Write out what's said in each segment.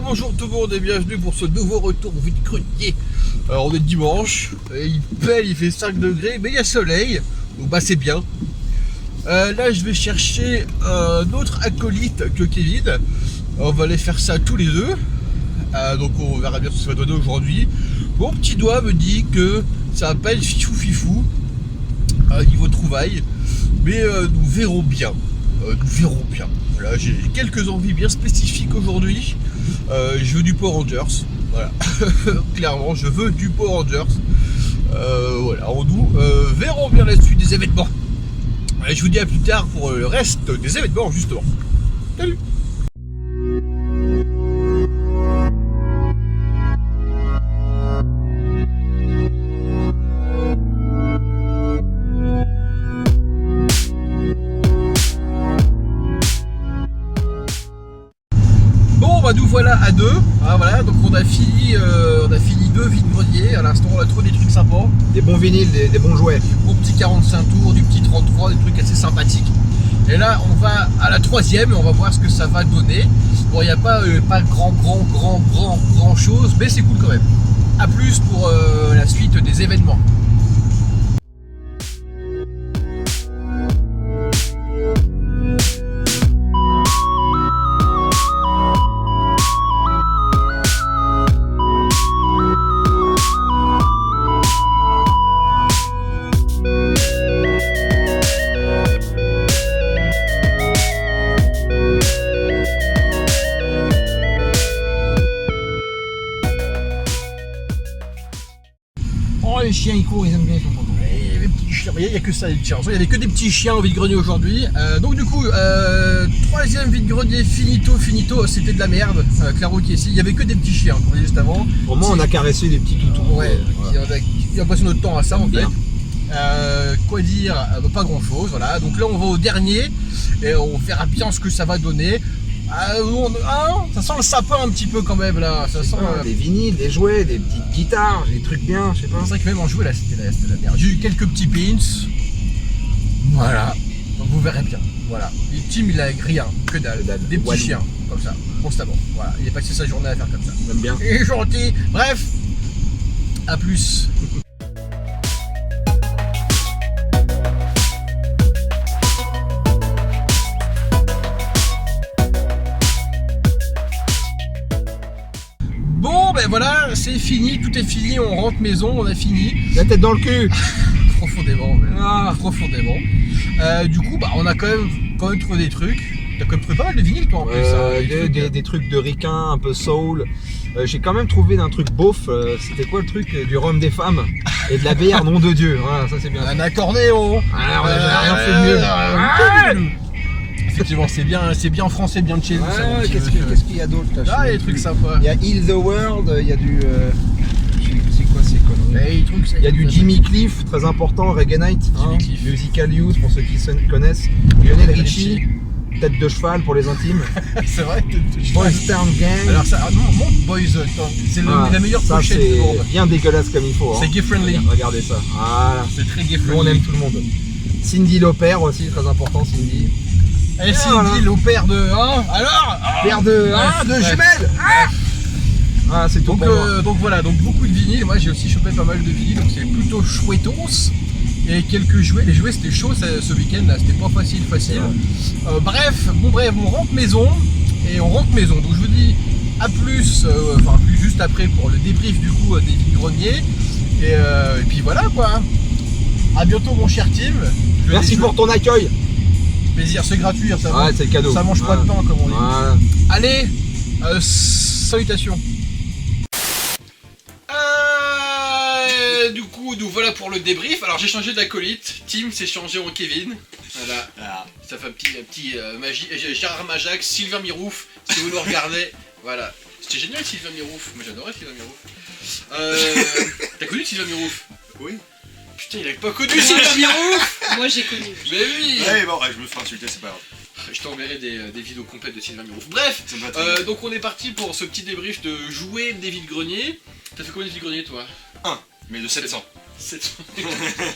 bonjour tout le monde et bienvenue pour ce nouveau retour vide-grenier. Alors on est dimanche, il pèle, il fait 5 degrés, mais il y a soleil, donc bah c'est bien. Là je vais chercher un autre acolyte que Kevin. On va aller faire ça tous les deux. Donc on verra bien ce que ça va donner aujourd'hui. Mon petit doigt me dit que ça va pas être fifou niveau trouvailles, mais nous verrons bien. Voilà, j'ai quelques envies bien spécifiques aujourd'hui. Je veux du Power Rangers. Voilà. Clairement, je veux du Power Rangers. Voilà, nous verrons bien la suite des événements. Et je vous dis à plus tard pour le reste des événements, justement. Salut! Nous voilà à deux, ah, voilà, donc on a fini deux vide-greniers. À l'instant on a trouvé des trucs sympas. Des bons vinyles, des bons jouets. Mon petit 45 tours, du petit 33, des trucs assez sympathiques. Et là on va à la troisième et on va voir ce que ça va donner. Bon, il n'y a pas grand chose, mais c'est cool quand même. A plus pour la suite des événements. Les chiens ils courent, ils aiment bien, ils sont contents. Les petits chiens, il n'y a que ça, les chiens. Il n'y avait que des petits chiens au vide-grenier aujourd'hui. Donc du coup, troisième vide-grenier finito, c'était de la merde. Claro qui est ici, il n'y avait que des petits chiens, comme on dit juste avant. Au moins on a caressé des petits toutous. Ouais, qui a passé notre temps à ça en fait. Quoi dire, pas grand chose, voilà. Donc là on va au dernier et on verra bien ce que ça va donner. Ça sent le sapin un petit peu quand même là. Ça sent des vinyles, des jouets, des petites guitares, des trucs bien, je sais pas. C'est vrai que même en jouet là c'était la merde. J'ai eu quelques petits pins. Voilà. Donc vous verrez bien. Voilà. Et Tim il a rien, que dalle. Des petits chiens, comme ça, constamment. Voilà. Il est passé sa journée à faire comme ça. J'aime bien. Il est gentil. Bref. À plus. Ben voilà, c'est fini, tout est fini, on rentre maison, on a fini. La tête dans le cul. Profondément, profondément. Du coup, bah, on a quand même trouvé des trucs. T'as quand même trouvé pas mal de vinyles toi en plus. Des trucs de ricain, un peu soul. J'ai quand même trouvé d'un truc beauf. C'était quoi le truc? Du rhum des femmes et de la bière, nom de Dieu. Voilà, ça c'est bien. Un accordéon. Alors, on a rien fait de mieux. Effectivement, c'est bien français, bien de chez nous. Qu'est-ce qu'il y a d'autre là? Ah, il y a des trucs sympas. Il y a Heal the World, il y a du. C'est quoi ces conneries? Il y a du Jimmy Cliff, très important, Reggae Night, Musical Youth pour ceux qui connaissent. Lionel Richie, tête de cheval pour les intimes. C'est vrai, tête de cheval. Boys Town Gang. Alors ça, non, monte Boys Town, c'est la meilleure pochette du monde. C'est bien dégueulasse comme il faut. C'est gay friendly. Regardez ça. Voilà. C'est très gay friendly. Nous on aime tout le monde. Cindy Lauper aussi, très important Cindy. Et Cindy, l'opère de... Hein, alors père de jumelles. Ah, c'est tout. Donc voilà, donc beaucoup de vinyles. Moi j'ai aussi chopé pas mal de vinyles, donc c'est plutôt chouettos. Et quelques jouets, les jouets c'était chaud ce week-end là, c'était pas facile. Bref, on rentre maison. Donc je vous dis à plus, plus juste après pour le débrief du coup des vides-greniers. Et puis voilà quoi. À bientôt mon cher Tim. Merci pour ton accueil. Plaisir, c'est gratuit, ça, c'est cadeau. Ça mange pas de pain comme on dit. Allez, salutations. Du coup, nous voilà pour le débrief. Alors j'ai changé d'acolyte. Tim s'est changé en Kevin. Voilà. Ça fait un petit magie. Gérard Majax, Sylvain Mirouf, si vous nous regardez. Voilà. C'était génial Sylvain Mirouf. Moi j'adorais Sylvain Mirouf. T'as connu Sylvain Mirouf? Oui. Putain, il a pas connu Sylvain Mirouf. Moi j'ai connu. Mais oui. Ouais, bon, je me ferai insulter, c'est pas grave. Je t'enverrai des vidéos complètes de Sylvain Mirouf. Bref, donc on est parti pour ce petit débrief de jouer des vides-greniers. T'as fait combien de vides-greniers toi? Un, mais de 700. 700.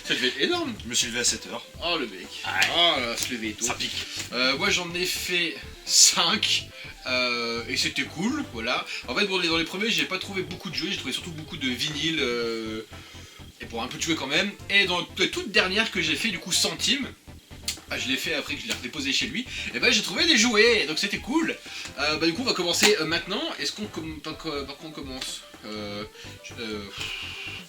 Ça devait être énorme. Je me suis levé à 7h. Oh le mec. Oh là, se lever tôt. Ça pique. Moi j'en ai fait 5. et c'était cool, voilà. En fait, bon, dans les premiers, j'ai pas trouvé beaucoup de jeux, j'ai trouvé surtout beaucoup de vinyles, et pour un peu de jouer quand même. Et dans la toute dernière que j'ai fait, du coup, Centime, je l'ai fait après que je l'ai redéposé chez lui, et ben j'ai trouvé des jouets, donc c'était cool. Du coup, on va commencer maintenant. Est-ce qu'on par quoi on commence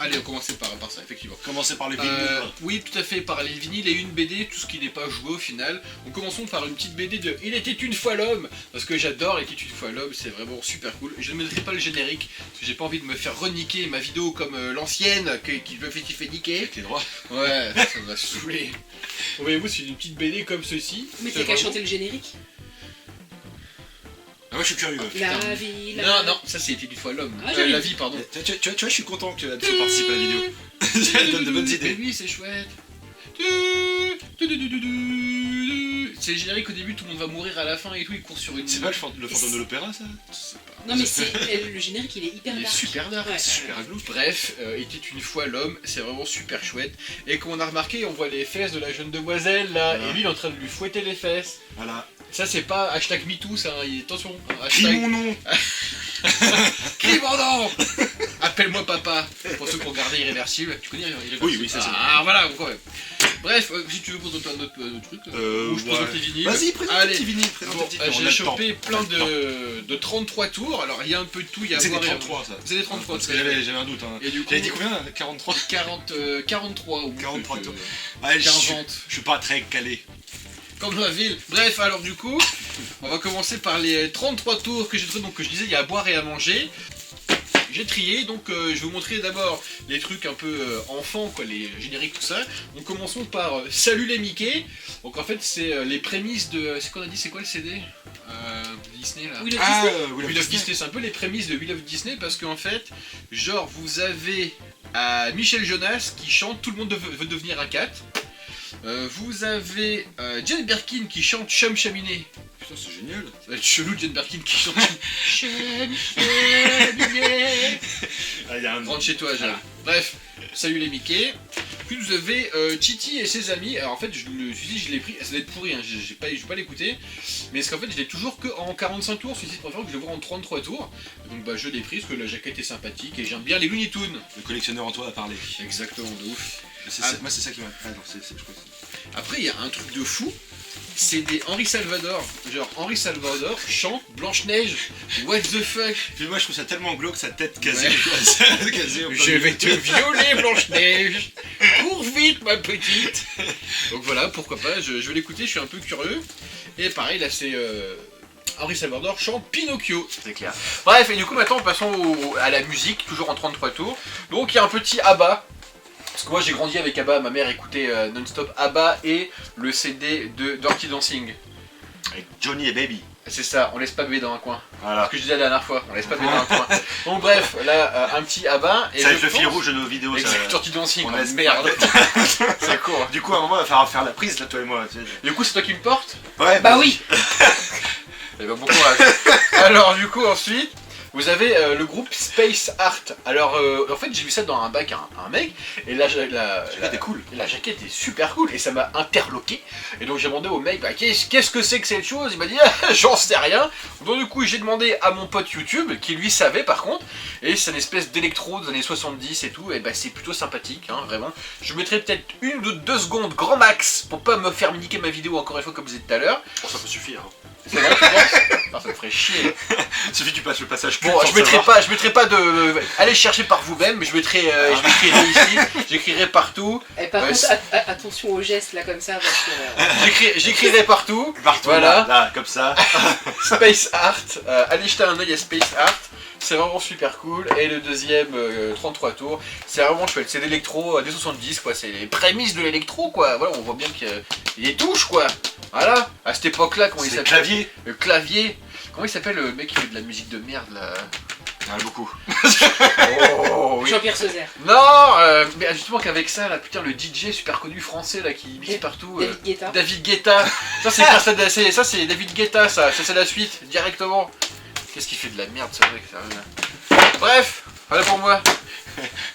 Allez, on va commencer par ça, effectivement. Commencer par les vinyles. Oui, tout à fait, par les vinyles et une BD, tout ce qui n'est pas joué au final. Donc commençons par une petite BD de Il était une fois l'homme, parce que j'adore Il était une fois l'homme, c'est vraiment super cool. Je ne mettrai pas le générique, parce que j'ai pas envie de me faire reniquer ma vidéo comme l'ancienne, qui me fait niquer. Avec les droits. Ouais, ça va saouler. Voyez-vous, c'est une petite BD comme ceci. Mais t'as qu'à chanter le générique. Ah, moi je suis curieux. La vie, Non, ça c'était une fois l'homme. Ah, La vie, pardon. Tu vois, je suis content que Abso participe à la vidéo. Ça donne de bonnes Mais idées. oui, c'est chouette. C'est le générique au début, tout le monde va mourir à la fin et tout, il court sur une... C'est pas le fantôme de l'opéra, ça? Non mais c'est le générique, il est hyper Il est dark. super dark, Ouais. super glauque. Bref, était une fois l'homme, c'est vraiment super chouette. Et comme on a remarqué, on voit les fesses de la jeune demoiselle là, Voilà. et lui il est en train de lui fouetter les fesses. Voilà. Ça c'est pas hashtag MeToo, ça, attention. Crie mon nom. Crie mon nom. Appelle-moi papa, pour ceux qui ont regardé Irréversible. Tu connais Irréversible? Oui, ça c'est Ah voilà, quand même. Bref, si tu veux présenter un autre truc, ou je présente les vinyles. Vas-y, présente Allez. tes petits vinyles, présente Bon, tes petits. j'ai chopé plein de 33 tours, alors il y a un peu de tout, il y a C'est à des boire et à 33 ça. C'est des 33, Parce que j'avais un doute. Hein. Et du coup, J'avais dit combien? 43? 43 ou 43 tours. peut-être, Ouais, 40. je suis pas très calé. Comme la ville. Bref, alors du coup, on va commencer par les 33 tours que j'ai trouvé, donc que je disais, il y a à boire et à manger. J'ai trié, donc je vais vous montrer d'abord les trucs un peu enfants, quoi, les génériques, tout ça. Donc commençons par Salut les Mickey. Donc en fait, c'est les prémices de... C'est quoi on a dit? C'est quoi le CD Disney là? Will of Disney. Will of Disney, c'est un peu les prémices de Will of Disney parce qu'en fait, genre vous avez Michel Jonas qui chante Tout le monde veut devenir un cat. Vous avez Jane Birkin qui chante Chum Chaminé. Putain, c'est génial. Ça va être chelou, Jane Birkin qui chante Chum Chaminé. Ah, y a un... Rentre chez toi, Jeanne. Bref, salut les Mickey. Puis vous avez Titi et ses amis. Alors en fait, je me suis dit, je l'ai pris. Ça doit être pourri, hein. Je vais pas l'écouter. Mais parce qu'en fait, je l'ai toujours que en 45 tours. Celui-ci, préfère que je le vois en 33 tours. Donc bah, je l'ai pris parce que la jaquette est sympathique et j'aime bien les Looney Tunes. Le collectionneur en toi a parlé. Exactement, de ouf. Moi, c'est ça qui m'a. Ah non, je crois que c'est. Après, il y a un truc de fou. C'est des Henri Salvador. Genre, Henri Salvador chante Blanche-Neige. What the fuck? Puis moi, je trouve ça tellement glauque, sa tête casée. Ouais. Casée au Je vais te violer, Blanche-Neige. Cours vite, ma petite. Donc voilà, pourquoi pas, je vais l'écouter, je suis un peu curieux. Et pareil, là, c'est Henri Salvador chante Pinocchio. C'est clair. Bref, et du coup, maintenant, passons à la musique, toujours en 33 tours. Donc, il y a un petit ABBA. Parce que moi, j'ai grandi avec ABBA, ma mère écoutait non-stop ABBA et le CD de Dirty Dancing. Avec Johnny et Baby. C'est ça, on laisse pas bébé dans un coin. Voilà. Ce que je disais la dernière fois, on laisse pas bébé dans un coin. Donc bref, là, un petit ABBA. Et Ça je avec le fil pense- rouge de nos vidéos. Exact, Ça... Dirty Dancing, on quoi. laisse- Merde. C'est court. Du coup, à un moment, il va falloir faire la prise, là, toi et moi. Tu sais. Du coup, c'est toi qui me portes? Ouais, Bah oui. Eh ben, bon courage. Alors, du coup, ensuite, vous avez le groupe Space Art. Alors, en fait, j'ai vu ça dans un bac à un mec, et la jaquette est cool. La jaquette est super cool, et ça m'a interloqué. Et donc, j'ai demandé au mec, bah, qu'est-ce que c'est que cette chose? Il m'a dit, ah, j'en sais rien. Donc, du coup, j'ai demandé à mon pote YouTube, qui lui savait par contre, et c'est une espèce d'électro des années 70 et tout, et bah, c'est plutôt sympathique, hein, vraiment. Je mettrai peut-être 1 ou 2 secondes, grand max, pour pas me faire niquer ma vidéo encore une fois, comme vous êtes tout à l'heure. Bon, ça peut suffire. Hein. C'est vrai, tu penses? Non, ça me ferait chier. Suffit que tu passes le passage. Bon, je mettrai pas de... Allez chercher par vous-même, mais je mettrai ici, j'écrirai partout. Et par contre, attention aux gestes là comme ça parce que. J'écrirai partout. Partout, Voilà. là, comme ça. Space Art. Allez jeter un œil à Space Art. C'est vraiment super cool. Et le deuxième, 33 tours, c'est vraiment chouette. C'est l'électro des 70, quoi. C'est les prémices de l'électro, quoi. Voilà, on voit bien qu'il y a des touches, quoi. Voilà. À cette époque-là, comment il C'est s'appelle? clavier. Le clavier. Comment il s'appelle le mec qui fait de la musique de merde, là? Il y en a beaucoup. Oh, oui. Jean-Pierre Sauzère. Non, mais justement qu'avec ça, là, putain, le DJ super connu français, là, qui mixe partout. David Guetta. David Guetta. Ça, c'est David Guetta, ça. Ça, c'est la suite, directement. Qu'est-ce qu'il fait de la merde, c'est vrai que ça. Bref, voilà pour moi.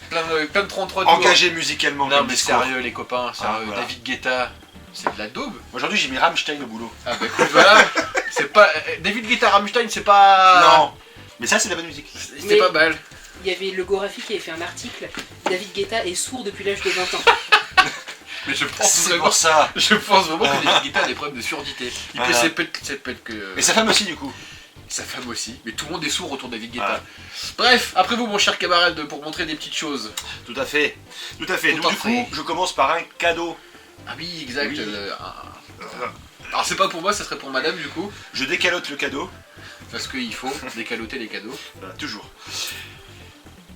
Plein de 33 tours. Engagé musicalement. Non, comme mais discours. sérieux, les copains, sérieux, voilà. David Guetta, c'est de la daube. Aujourd'hui, j'ai mis Rammstein au boulot. Ah, bah écoute, voilà. C'est pas... David Guetta Rammstein, c'est pas... Non. Mais ça, c'est de la bonne musique. C'était pas mal. Il y avait le Gorafi qui avait fait un article. David Guetta est sourd depuis l'âge de 20 ans. Mais je pense C'est vraiment... pour ça. Je pense vraiment que David Guetta a des problèmes de surdité. Il peut s'épète que... Et sa femme aussi, du coup. Sa femme aussi. Mais tout le monde est sourd autour de David Guetta. Bref, après vous, mon cher camarade, pour montrer des petites choses. Tout à fait. Tout à fait. Tout Donc, à du fait. coup, je commence par un cadeau. Ah oui, exact. Oui. Alors c'est pas pour moi, ça serait pour madame du coup. Je décalote le cadeau. Parce qu'il faut décaloter les cadeaux. Voilà, toujours.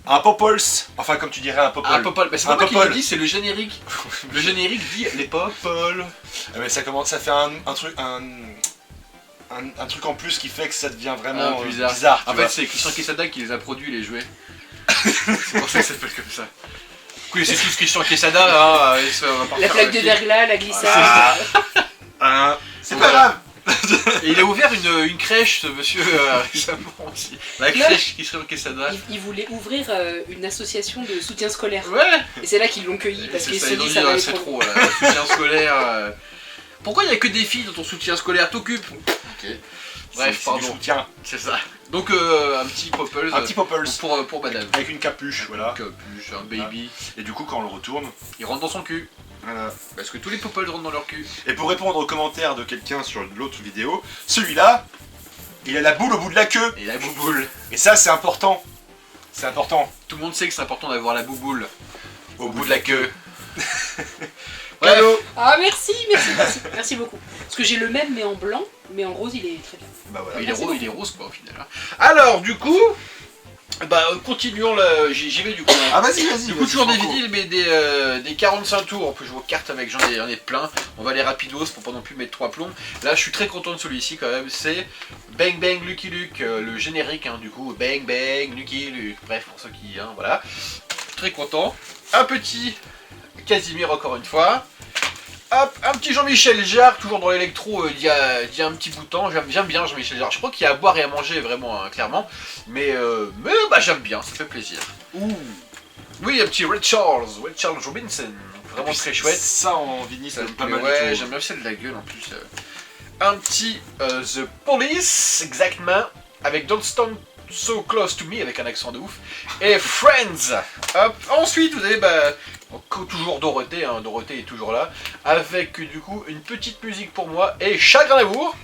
Un Popols. Enfin, comme tu dirais, un Popol. Ah, Popol, bah, c'est Un pas moi qui Popol. l'ai dit, c'est le générique. Le générique dit les Popol. Ah, mais ça commence, ça fait un truc, un truc en plus qui fait que ça devient vraiment bizarre. En tu fait, vois. c'est Christian Quesada qui les a produits, les jouets. C'est pour ça que ça s'appelle comme ça. Oui, c'est tous Christian Quesada là. La plaque de verglas, la glissade. C'est pas grave. Et il a ouvert une crèche, ce monsieur, récemment aussi. La crèche Christian Quesada. Il voulait ouvrir une association de soutien scolaire. Ouais. Et c'est là qu'ils l'ont cueilli parce qu'ils se sont dit ça dit, va aller c'est trop. trop là, soutien scolaire. Pourquoi il n'y a que des filles dans ton soutien scolaire? T'occupes. Ok. Bref, C'est pardon. du soutien. C'est ça. Donc un petit Popples. Un petit Popples. Pour madame. Avec une capuche, voilà. Une capuche, un baby. Et du coup, quand on le retourne, Il rentre dans son cul. voilà. Parce que tous les Popples rentrent dans leur cul. Et pour répondre aux commentaires de quelqu'un sur l'autre vidéo, celui-là, il a la boule au bout de la queue. Et la bouboule. Et ça, c'est important. C'est important. Tout le monde sait que c'est important d'avoir la bouboule Au bout de la queue. Ouais. Cadeau. Ah merci beaucoup. Parce que j'ai le même mais en blanc, mais en rose il est très bien. Bah voilà. Il est, Merci il est rose quoi au final. Hein. Alors du coup, bah continuons là, j'y vais du coup. Ah vas-y, vas-y. Du coup vas-y, toujours des Franco. vinyles mais des 45 tours, on peut jouer aux cartes avec, j'en ai plein. On va aller rapidos pour pas non plus mettre 3 plombs. Là je suis très content de celui-ci quand même, c'est Bang Bang Lucky Luke, le générique hein, du coup, Bang Bang Lucky Luke, bref pour ceux qui, hein, voilà. Très content. Un petit Casimir encore une fois. Hop, un petit Jean-Michel Jarre, toujours dans l'électro d'il y a un petit bout de temps. J'aime bien Jean-Michel Jarre. Je crois qu'il y a à boire et à manger vraiment, hein, clairement. Mais bah, j'aime bien, ça fait plaisir. Ouh. Oui, un petit Red Charles Robinson. Vraiment Et puis, très chouette. Ça en vinyle, ça donne pas mal ouais, du j'aime tout. bien celle de la gueule en plus. Un petit The Police, exactement. Avec Don't Stand So Close to Me, avec un accent de ouf. Et Friends. Hop. Ensuite, vous avez toujours Dorothée, hein, Dorothée est toujours là, avec du coup une petite musique pour moi et Chagrin d'amour.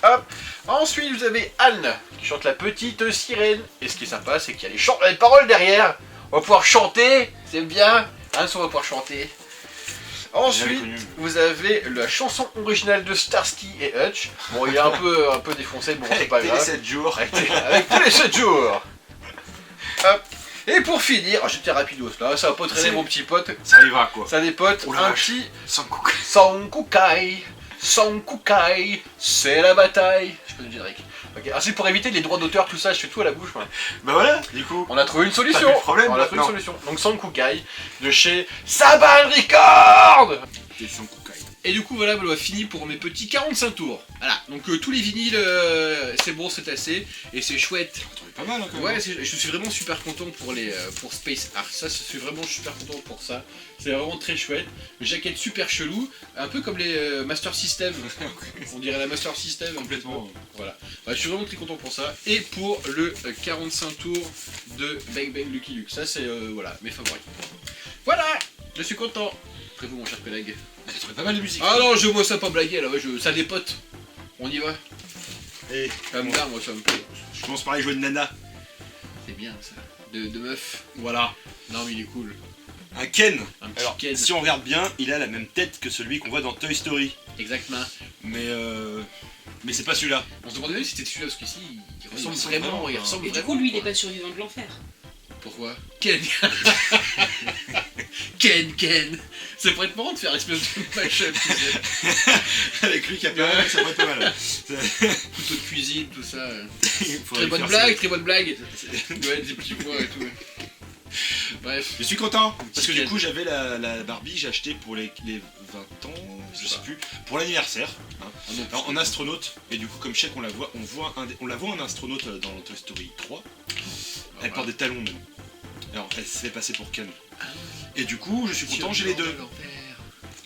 Hop. Ensuite vous avez Anne qui chante la petite sirène. Et ce qui est sympa c'est qu'il y a les paroles derrière. On va pouvoir chanter, c'est bien. Hein, on va pouvoir chanter. Ensuite vous avez la chanson originale de Starsky et Hutch. Bon il est un peu défoncé, bon c'est pas Avec grave. 7 jours. Avec tous les 7 jours. Hop. Et pour finir, j'étais rapidos là, ça va pas traîner mon petit pote. Ça arrivera quoi. Ça des potes, Oh la un vache. petit Sans coucou. Son Kukai, c'est la bataille. Je peux le générique. Ok, ah, c'est pour éviter les droits d'auteur, tout ça, je fais tout à la bouche. Moi. Bah voilà, du coup. On a trouvé une solution. T'as plus de problème, On a trouvé une maintenant. solution. Donc Son Kukai de chez Saban Record. T'es sans coucaille. Et du coup voilà, on a fini pour mes petits 45 tours. Voilà, donc tous les vinyles, c'est bon, c'est assez, et c'est chouette. Pas mal hein, quand même. Ouais, je suis vraiment super content pour Space Art. Ça, je suis vraiment super content pour ça. C'est vraiment très chouette. Une jaquette super chelou, un peu comme les Master System. On dirait la Master System. Complètement. Voilà. Bah, je suis vraiment très content pour ça. Et pour le 45 tours de Bang Bang Lucky Luke. Ça, c'est voilà, mes favoris. Voilà, je suis content. Après vous, mon cher collègue. J'ai trouvé pas mal de musique. Ah non, je moi ça pas blaguer là, ouais, ça dépote. On y va. Et Ça me bien, moi ça me plaît. je commence par aller jouer de Nana. C'est bien ça. De meuf. Voilà. Non mais il est cool. Un Ken. Un petit Alors, Ken. si on regarde bien, il a la même tête que celui qu'on voit dans Toy Story. Exactement. Mais c'est pas celui-là. On se demandait même si c'était celui-là parce qu'ici il ressemble ressemble vraiment, vraiment, il hein. ressemble Et du vraiment. coup lui il quoi. est pas survivant de l'enfer. Pourquoi Ken. Ken. Ça pourrait être marrant de faire l'espèce de mashup, tu sais. Avec lui qui a plein, ça pourrait être pas mal. Couteau de cuisine, tout ça. Il faudrait Très bonne faire blague, ça. très bonne blague. Ouais, des petits pois et tout. Bref. Je suis content parce que Ken. du coup j'avais la Barbie, j'ai acheté pour les 20 ans, je sais plus, pour l'anniversaire, hein, en astronaute. Et du coup comme chèque on la voit en astronaute dans Toy Story 3. Elle porte des talons même. Alors elle se fait passer pour Ken. Et du coup je suis content, j'ai les deux.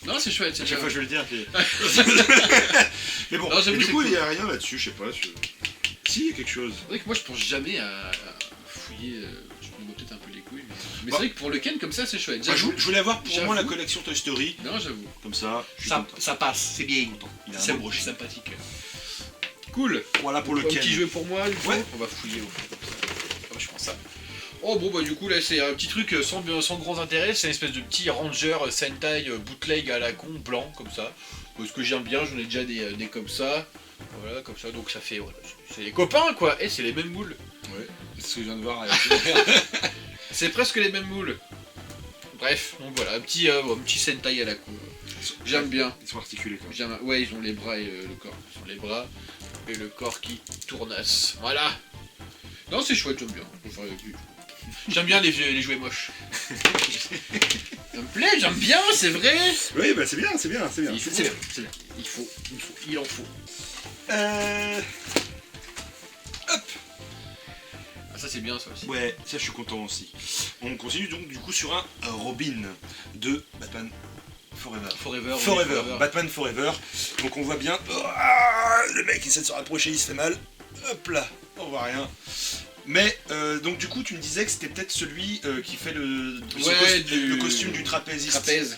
Non, c'est chouette, c'est chaque bien. fois je vais le dire. Mais bon, Non, j'avoue, et du c'est coup cool. il n'y a rien là-dessus, je sais pas. Si, il y a quelque chose. C'est vrai que moi je pense jamais à fouiller, je me mets peut-être un peu les couilles, mais Bah. c'est vrai que pour le Ken comme ça c'est chouette. Bah, J'avoue. je voulais avoir pour moi la J'avoue. collection Toy Story, Non, j'avoue. comme ça, je suis Ça, content. ça passe, c'est bien. Il a un C'est beau brochet. sympathique. Cool. Voilà pour le Un Ken. petit jeu pour moi, du coup. Ouais. On va fouiller au fond comme ça. Ah, je prends ça. Oh bon bah du coup là c'est un petit truc sans grands intérêts, c'est une espèce de petit Ranger Sentai bootleg à la con blanc comme ça. Parce que j'aime bien, j'en ai déjà des comme ça. Voilà, comme ça, donc ça fait... Voilà, c'est les copains quoi, et c'est les mêmes moules. Ouais, c'est ce que je viens de voir. C'est presque les mêmes moules. Bref, donc voilà, un petit Sentai à la con. J'aime bien. Ils sont articulés quand même. Ouais, ils ont les bras et le corps. Ils ont les bras et le corps qui tournasse. Voilà. Non, c'est chouette, j'aime bien. Enfin, j'aime bien les jouets moches. Ça me plaît, j'aime bien, c'est vrai. Oui, bah c'est bien, c'est bien, c'est bien. Il faut, C'est bien. c'est bien. Il en faut. Hop. Ah, ça c'est bien ça aussi. Ouais, ça je suis content aussi. On continue donc du coup sur un Robin de Batman Forever. Forever. Batman Forever. Donc on voit bien, le mec essaie de se rapprocher, il se fait mal. Hop là, on voit rien. Mais donc du coup tu me disais que c'était peut-être celui qui fait le costume du trapéziste. Trapèze.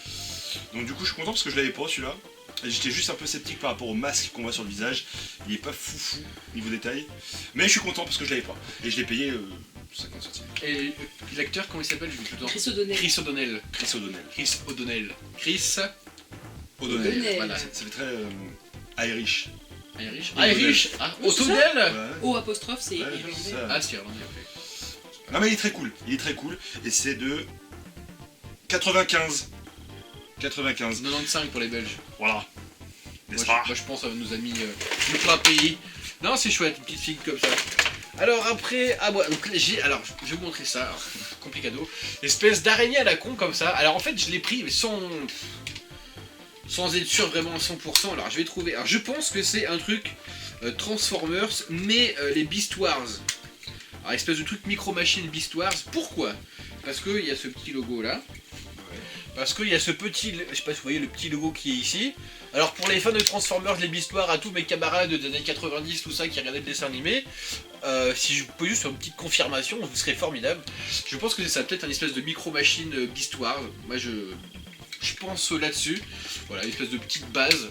Donc du coup je suis content parce que je l'avais pas celui-là. Et j'étais juste un peu sceptique par rapport au masque qu'on voit sur le visage. Il est pas foufou niveau détail. Mais je suis content parce que je l'avais pas. Et je l'ai payé 50 centimes. Et l'acteur, comment il s'appelle? Je tout le temps. Chris O'Donnell. Chris O'Donnell. Chris O'Donnell. Chris O'Donnell. Chris O'Donnell. O'Donnell. Voilà. Ça fait très Irish. Irish. O'Donnell. Irish. Ah, Oui, c'est O'Donnell. Ouais. O apostrophe, c'est Ouais, irlandais. c'est ça. Ah, c'est irlandais, ok. Non mais il est très cool. Il est très cool. Et c'est de 95. 95. 95 pour les Belges. Voilà. N'est-ce Moi, pas je pense à nos amis ultra pays. Non, c'est chouette, une petite fille comme ça. Alors après, donc alors je vais vous montrer ça, alors, complicado. Espèce d'araignée à la con comme ça. Alors en fait, je l'ai pris, mais sans être sûr vraiment à 100%. Alors je vais trouver. Alors je pense que c'est un truc Transformers, mais les Beast Wars. Alors espèce de truc Micro Machine Beast Wars. Pourquoi? Parce qu'il y a ce petit logo là. Parce qu'il y a ce petit, je sais pas si vous voyez le petit logo qui est ici. Alors pour les fans de Transformers, les Beast Wars, à tous mes camarades des années 90, tout ça, qui regardaient le dessin animé, si je peux juste faire une petite confirmation, vous serez formidable. Je pense que c'est ça, peut-être une espèce de micro-machine Beast Wars. Moi je pense là-dessus. Voilà, une espèce de petite base,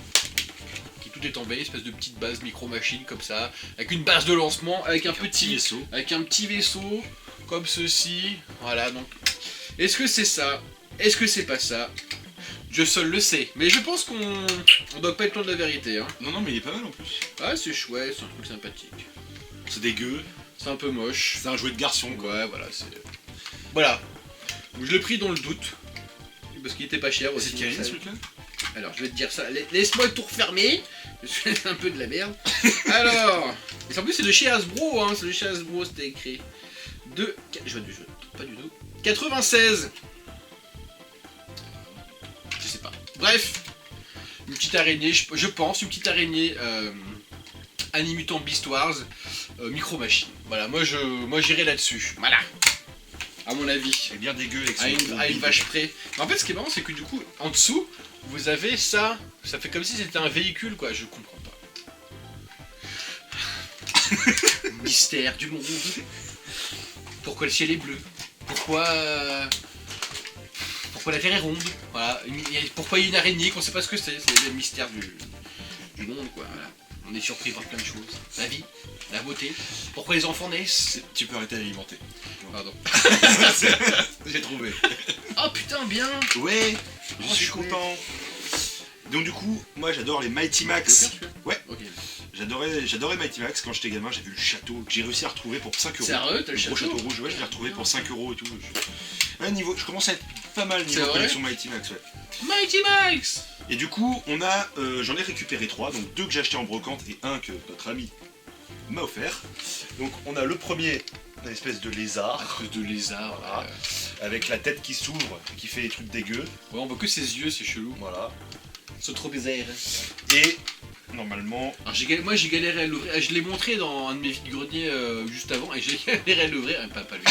qui tout est en une espèce de petite base micro-machine comme ça, avec une base de lancement, avec un petit vaisseau. Avec un petit vaisseau, comme ceci. Voilà, donc, est-ce que c'est ça? Est-ce que c'est pas ça? Je seul le sais, mais je pense qu'on doit pas être loin de la vérité. Hein. Non, non, mais il est pas mal en plus. Ah, c'est chouette, c'est un truc sympathique. C'est dégueu. C'est un peu moche. C'est un jouet de garçon, quoi. Ouais, voilà, c'est... Voilà. Donc, je l'ai pris dans le doute. Parce qu'il était pas cher aussi. C'est quel ce truc-là? Alors, je vais te dire ça. Laisse-moi tout refermer. C'est un peu de la merde. Alors... Et en plus, c'est de chez Hasbro, hein. C'est de chez Hasbro, c'était écrit. Je pas du tout. 96. Je sais pas. Bref, une petite araignée, je pense, une petite araignée Animutant Beast Wars, Micro Machine. Voilà, moi j'irai là-dessus. Voilà. À mon avis. C'est bien dégueu avec À une vache près. Mais en fait, ce qui est marrant, c'est que du coup, en dessous, vous avez ça. Ça fait comme si c'était un véhicule, quoi. Je comprends pas. Mystère du monde. Pourquoi le ciel est bleu? Pourquoi la Terre est ronde? Voilà. Pourquoi il y a une araignée qu'on sait pas ce que c'est? C'est le mystère du monde, quoi. Voilà. On est surpris par plein de choses. La vie, la beauté. Pourquoi les enfants naissent? Tu peux arrêter d'alimenter. Pardon. J'ai trouvé. Oh putain, bien. Ouais, je Oh, suis chouette. content. Donc du coup, moi j'adore les Mighty Max. Ouais. Ok. J'adorais Mighty Max quand j'étais gamin, j'ai vu le château que j'ai réussi à retrouver pour 5 euros. Sérieux, t'as le gros château? château rouge, ouais, je l'ai retrouvé pour 5 euros et tout. Ouais, je commence à être pas mal C'est niveau vrai collection Mighty Max, ouais. Mighty Max. Et du coup, j'en ai récupéré 3, donc 2 que j'ai acheté en brocante et un que notre ami m'a offert. Donc on a le premier, une espèce de lézard. De lézard. Voilà. Avec la tête qui s'ouvre, qui fait des trucs dégueux. Ouais, on voit que ses yeux, c'est chelou. Voilà. C'est trop bizarre. Et normalement, Alors, moi j'ai galéré à l'ouvrir. Je l'ai montré dans un de mes vides-greniers juste avant et j'ai galéré à l'ouvrir. Pas lui.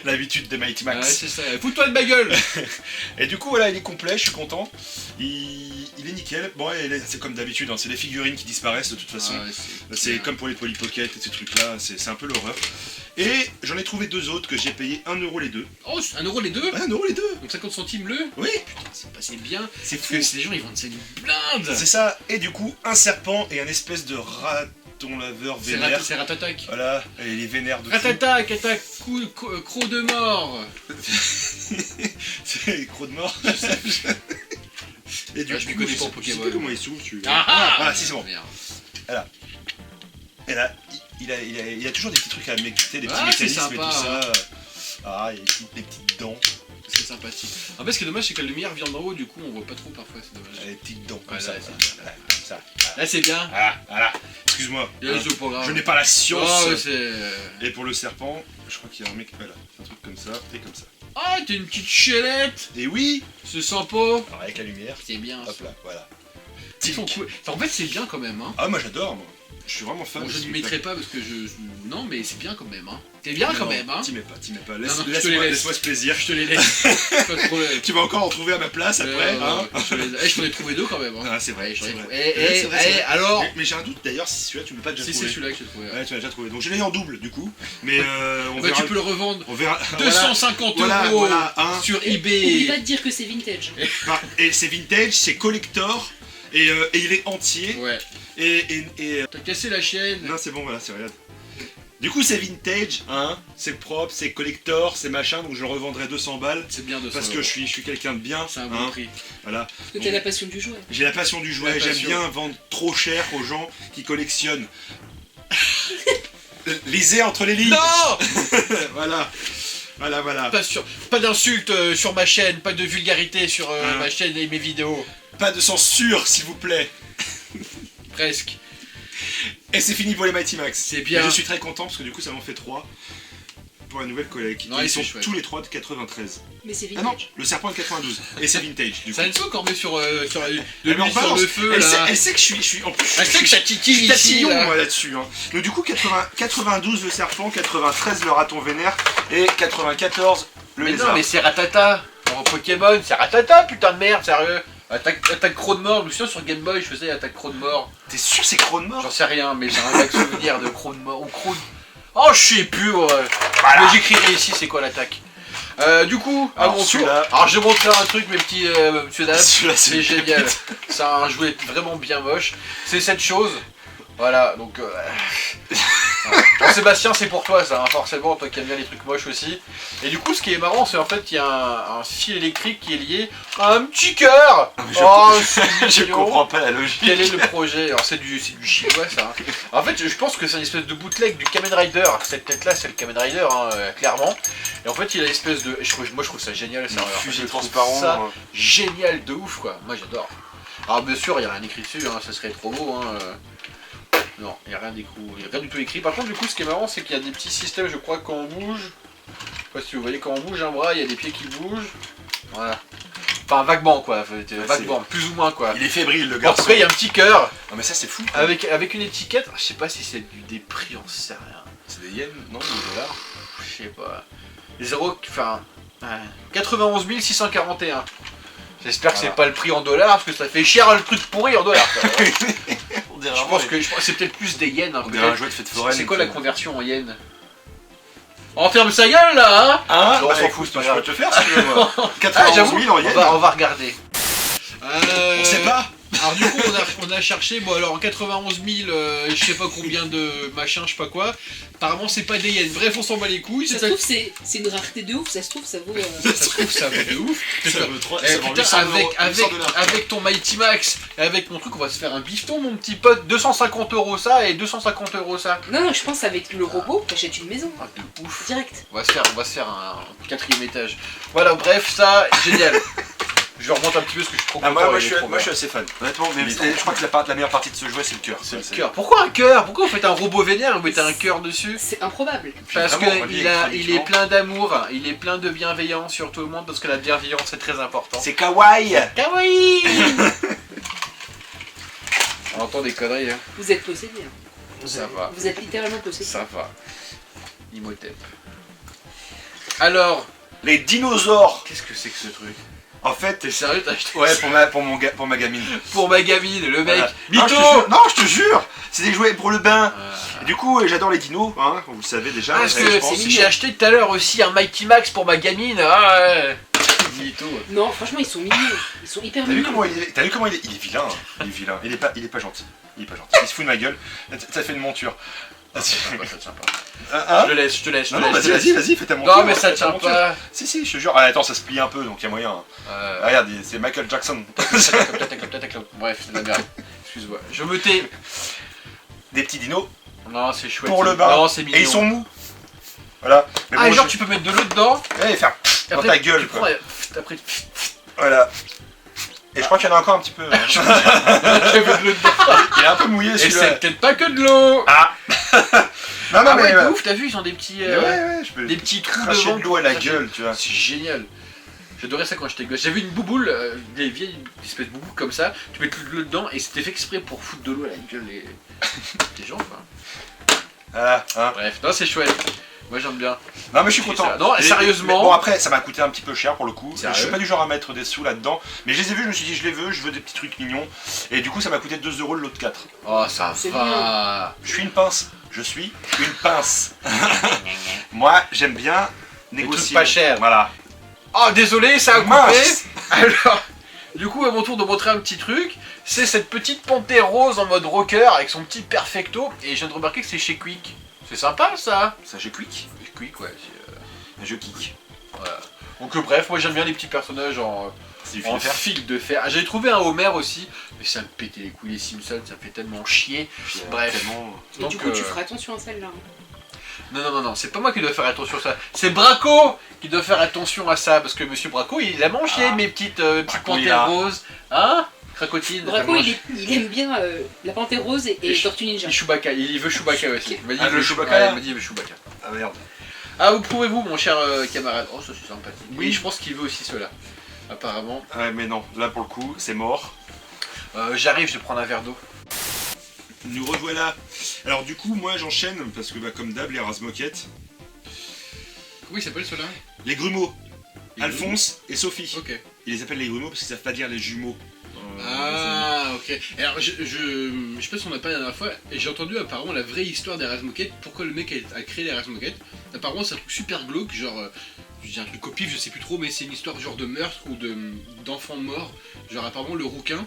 L'habitude des Mighty Ouais, Max. c'est ça. Fous-toi de ma gueule. Et du coup, voilà, il est complet, je suis content. Il est nickel. Bon, c'est comme d'habitude, hein, c'est les figurines qui disparaissent de toute façon. Ah ouais, c'est comme pour les Polly Pocket et ces trucs-là, c'est un peu l'horreur. Et j'en ai trouvé 2 autres que j'ai payé 1€ les deux. Oh, 1€ les deux. Ouais, 1€ les deux. Donc 50 centimes le. Oui. Putain, c'est passé bien. C'est Parce fou. que ces gens, ils vendent ça une blinde. C'est ça. Et du coup, un serpent et un espèce de raton laveur vénère. C'est Ratatac. Voilà, et les vénères de fou. Ratatac, attaque, croc de mort. C'est les crocs de mort. Et du Ah, je m'y connais pas en Pokémon. Je sais plus comment il s'ouvre. Ah, si c'est bon. Merde. Et là, il a toujours des petits trucs à m'exciter, des petits Ah, c'est mécanismes et tout sympa, ça. Ah, il y a des petites dents. C'est sympathique. En fait, ce qui est dommage, c'est que la lumière vient d'en haut, du coup, on voit pas trop parfois, c'est dommage. Les petites dents comme Ouais, ça. là, Voilà, comme ça. Là, c'est bien. Voilà. Excuse-moi. Là, c'est pas grave. Je n'ai pas la science. Oh, ouais, c'est. Et pour le serpent, je crois qu'il y a un mec. Voilà, un truc comme ça et comme ça. Ah, t'es une petite chelette. Et oui. Ce sent pas. Alors avec la lumière. C'est bien. Hop là, voilà. Ils sont cool. Enfin, en fait, c'est bien quand même, hein. Ah, moi j'adore, moi. Je suis vraiment fan. Bon, je de ne ce mettrai truc-là. pas parce que je. Non, mais c'est bien quand même, hein. C'est bien quand Non, même, hein. T'y mets pas. Non, non, je te les laisse. Laisse-moi ce plaisir. Je te les laisse. Pas de problème. Tu vas encore en trouver à ma place après, hein. Je t'en ai trouvé 2 quand même, hein. Ah, c'est vrai, J'en ai c'est trouvé. vrai. C'est vrai, c'est vrai. Alors. Mais j'ai un doute d'ailleurs si celui-là tu ne l'as pas déjà Si, trouvé. c'est celui-là que j'ai trouvé. Ouais, tu l'as déjà trouvé. Donc je l'ai en double du coup. Mais on Bah, verra. tu peux le revendre On verra. 250 Voilà, euros voilà, hein. sur Oublie eBay. pas de dire que c'est vintage. Bah, et c'est vintage, c'est collector. Et il est entier. Ouais. Et T'as cassé la chaîne. non, c'est bon, voilà, c'est regarde. Du coup, c'est vintage, hein. C'est propre, c'est collector, c'est machin. Donc je le revendrai 200 balles. C'est bien de ça. Parce que je suis quelqu'un de bien. C'est un bon hein. prix. Voilà. Parce que t'as la passion du jouet. J'ai la passion du jouet, La j'aime passion. bien vendre trop cher aux gens qui collectionnent. Lisez entre les lignes. Non. Voilà. Voilà. Pas d'insultes sur ma chaîne, pas de vulgarité sur Hein. ma chaîne et mes vidéos. Pas de censure, s'il vous plaît. Presque. Et c'est fini pour les Mighty Max. C'est bien. Et je suis très content parce que du coup, ça m'en fait 3 pour la nouvelle collecte. Non, Et et ils sont c'est chouette. tous les 3 de 93. Mais c'est Ah non, vintage. le serpent est de 92. Et c'est vintage, du coup. Ça ne soit qu'on met sur Elle l'huile me sur balance. le feu Elle là. sait, elle sait que je suis en plus. Elle sait que ça titille je suis ici tatillon, là. moi là-dessus. Hein. Donc du coup, 92 le serpent, 93 le raton vénère et 94 le Mais lézard. non, mais c'est Ratata. En Pokémon, c'est Ratata, putain de merde, sérieux. Attaque croc de mort, je me souviens sur Game Boy, je faisais attaque croc de mort. T'es sûr c'est Croc de mort? J'en sais rien, mais j'ai un vague souvenir de croc de mort. Ou croc de... Oh, je sais plus, ouais. Voilà. Mais j'écrirai ici, c'est quoi l'attaque. Du coup, à Alors, mon tour. celui-là- Alors, je vais montrer un truc, mes petits monsieur dames. Celui-là, c'est C'est une génial. pépite. C'est un jouet vraiment bien moche. C'est cette chose. Voilà, donc. Bon, Sébastien, c'est pour toi ça, hein, forcément, toi qui aimes bien les trucs moches aussi. Et du coup, ce qui est marrant, c'est en fait qu'il y a un fil électrique qui est lié à un petit cœur. mais je- Oh, c'est Je mignon. comprends pas la logique. Quel est le projet? Alors c'est du chinois ça. Hein. En fait je pense que c'est une espèce de bootleg du Kamen Rider. Cette tête là c'est le Kamen Rider hein, clairement. Et en fait il a une espèce de... moi je trouve ça génial ça. Alors, Fusil je trouve transparent. ça génial de ouf quoi. Moi j'adore. Alors bien sûr il n'y a rien écrit dessus, hein, ça serait trop beau. Hein. Non, il n'y a rien d'écrit, il y a rien du tout écrit. Par contre du coup ce qui est marrant c'est qu'il y a des petits systèmes, je crois quand on bouge. Je sais pas si vous voyez quand on bouge un bras, il y a des pieds qui bougent. Voilà. Enfin vaguement quoi, vaguement, plus ou moins quoi. Il est fébrile le Bon, garçon. après il y a un petit cœur. Ah mais ça c'est fou. quoi. Avec une étiquette, je sais pas si c'est des prix, on sait rien. C'est des yens, non, des dollars. Je sais pas. Les 0, enfin. 91 641. J'espère que c'est Voilà. pas le prix en dollars parce que ça fait cher le truc pourri en dollars. quoi. On dirait je pense que c'est peut-être plus des yens. Hein, on dirait un peut-être. jouet de fête foraine. C'est quoi la conversion en yens? On ferme sa gueule là, hein? Ah, On bah, s'en écoute, fout, c'est pas je grave. peux te faire si tu veux. moi. Ah, 91 j'avoue, 000 en yens. on va regarder. On sait pas. Alors du coup on a cherché, bon alors en 91 000, je sais pas combien de machin, je sais pas quoi. Apparemment c'est pas des yens, bref on s'en bat les couilles. Ça se trouve, c'est une rareté de ouf, ça se trouve, ça vaut. Ça se trouve ça vaut de ouf. Ça vaut 3, Eh, ça vaut putain, 800 $. avec ton Mighty Max et avec mon truc, on va se faire un bifton, mon petit pote. 250 € ça et 250 € ça. Non, je pense avec le robot, t'achètes une maison. Ah, de ouf. Direct. On va se faire un 4ème étage. Voilà, bref, ça, génial. Je remonte un petit peu parce que je suis trop Ah, content. moi, il est je trop bien. suis assez fan. Honnêtement, mais Il est je trop crois que la meilleure partie de ce jouet c'est le cœur. C'est le Ça, cœur. Pourquoi un cœur? Pourquoi vous faites un robot vénère et vous mettez un cœur dessus? C'est improbable. Parce vraiment, qu'il il est plein d'amour, il est plein de bienveillance sur tout le monde parce que la bienveillance c'est très important. C'est kawaii. Kawaii. On entend des conneries, hein. Vous êtes possédé. Hein. Ça va. Vous êtes littéralement possédé. Ça va. Imhotep. Alors, Les dinosaures. qu'est-ce que c'est que ce truc? En fait, T'es sérieux, t'as acheté ouais, ça pour ma gamine. pour ma gamine, le mec. Voilà. Mytho. Non, je te jure, c'est des jouets pour le bain. Et du coup, j'adore les dinos, hein, vous le savez déjà. Parce je que pense. j'ai acheté tout à l'heure aussi un Mighty Max pour ma gamine. Ah ouais. Mytho. Non, franchement, ils sont mignons. Ils sont hyper T'as vu mignons. comment il est, il est vilain, hein. Il est vilain. Il est pas gentil. Il est pas gentil. Il se fout de ma gueule. Ça fait une monture. Ça tient pas. Hein? Je te laisse. Non, vas-y, fais ta monture. Non mais ça fais ta tient monture. pas. Si, je te jure. Ah, attends, ça se plie un peu, donc il y a moyen. Hein. Regarde, c'est Michael Jackson. Bref, c'est de la merde. Excuse-moi. Je me tais. Des petits dinos Non, c'est chouette. pour le bain. Non, c'est mignon. Et ils sont mous. Voilà. Mais Ah, bon, genre tu peux mettre de l'eau dedans. Ouais, faire dans Après, ta gueule, tu quoi. prends, après, Voilà. Et je crois qu'il y en a encore un petit peu. Hein. tu mets de l'eau dedans. Il est un peu mouillé Et celui-là. c'est peut-être pas que de l'eau. Ah. Non, Ah ouais, ouais. de ouf, t'as vu, ils ont des petits, Ouais, je peux des petits trous cracher devant. de l'eau à la Cracher. gueule, tu vois. C'est génial. J'adorais ça quand j'étais gosse. J'avais une bouboule, des vieilles espèces de bouboule comme ça. Tu mets de l'eau dedans et c'était fait exprès pour foutre de l'eau à la gueule des gens. Quoi. Voilà, hein. Bref, non, c'est chouette. Moi j'aime bien. Non mais je suis C'est content. ça. Non, sérieusement. Mais bon après ça m'a coûté un petit peu cher pour le coup. Sérieux? Je suis pas du genre à mettre des sous là-dedans. Mais je les ai vus, je me suis dit je les veux, je veux des petits trucs mignons. Et du coup ça m'a coûté 2 € le lot de 4. Oh, ça C'est va. Je suis une pince. Je suis une pince. Moi j'aime bien trucs négocier. pas chers. Voilà. Oh, désolé, ça a coupé. Mince. Alors, du coup, à mon tour de montrer un petit truc, c'est cette petite panthère rose en mode rocker avec son petit perfecto. Et je viens de remarquer que c'est chez Quick. C'est sympa ça. Ça j'ai quick. Quick, ouais. Je kick. Voilà. Donc bref, moi j'aime bien les petits personnages C'est du en fil à faire. fil de fer. Ah, j'avais trouvé un Homer aussi, mais ça me pétait les couilles les Simpsons, ça me fait tellement chier. Puis, Bref. tellement- Et Donc, du coup, tu feras attention à celle-là. Non, c'est pas moi qui dois faire attention à ça. C'est Braco qui doit faire attention à ça, parce que Monsieur Braco, il a mangé Ah. mes petites Braco, il panthères a- roses. Hein Cracotine. Braco, il aime bien la panthère rose et Tortue Ninja. Et Chewbacca, il veut Chewbacca aussi. Il m'a dit, Ah, il le veut Chewbacca, ouais, là il m'a dit il veut Chewbacca. Ah merde. Ah, vous pouvez-vous, mon cher camarade? Oh, ça c'est sympathique. Oui. Oui, je pense qu'il veut aussi cela. Apparemment. Ouais mais non, là pour le coup c'est mort. J'arrive, je vais prendre un verre d'eau. Nous revoilà. Alors du coup moi j'enchaîne parce que bah, comme d'hab les Razmoquettes, Comment il s'appelle cela? les grumeaux, Les Alphonse et Sophie. Ok. Ils les appellent les grumeaux parce qu'ils savent pas dire les jumeaux. Ah, ok. Alors, je sais pas si on en a parlé la dernière fois, et j'ai entendu apparemment la vraie histoire des Razmoquettes, pourquoi le mec a créé les Razmoquettes. Apparemment, c'est un truc super glauque, genre, je dis un truc au pif, je sais plus trop, mais c'est une histoire genre de meurtre ou d'enfants morts. Genre, apparemment, le rouquin,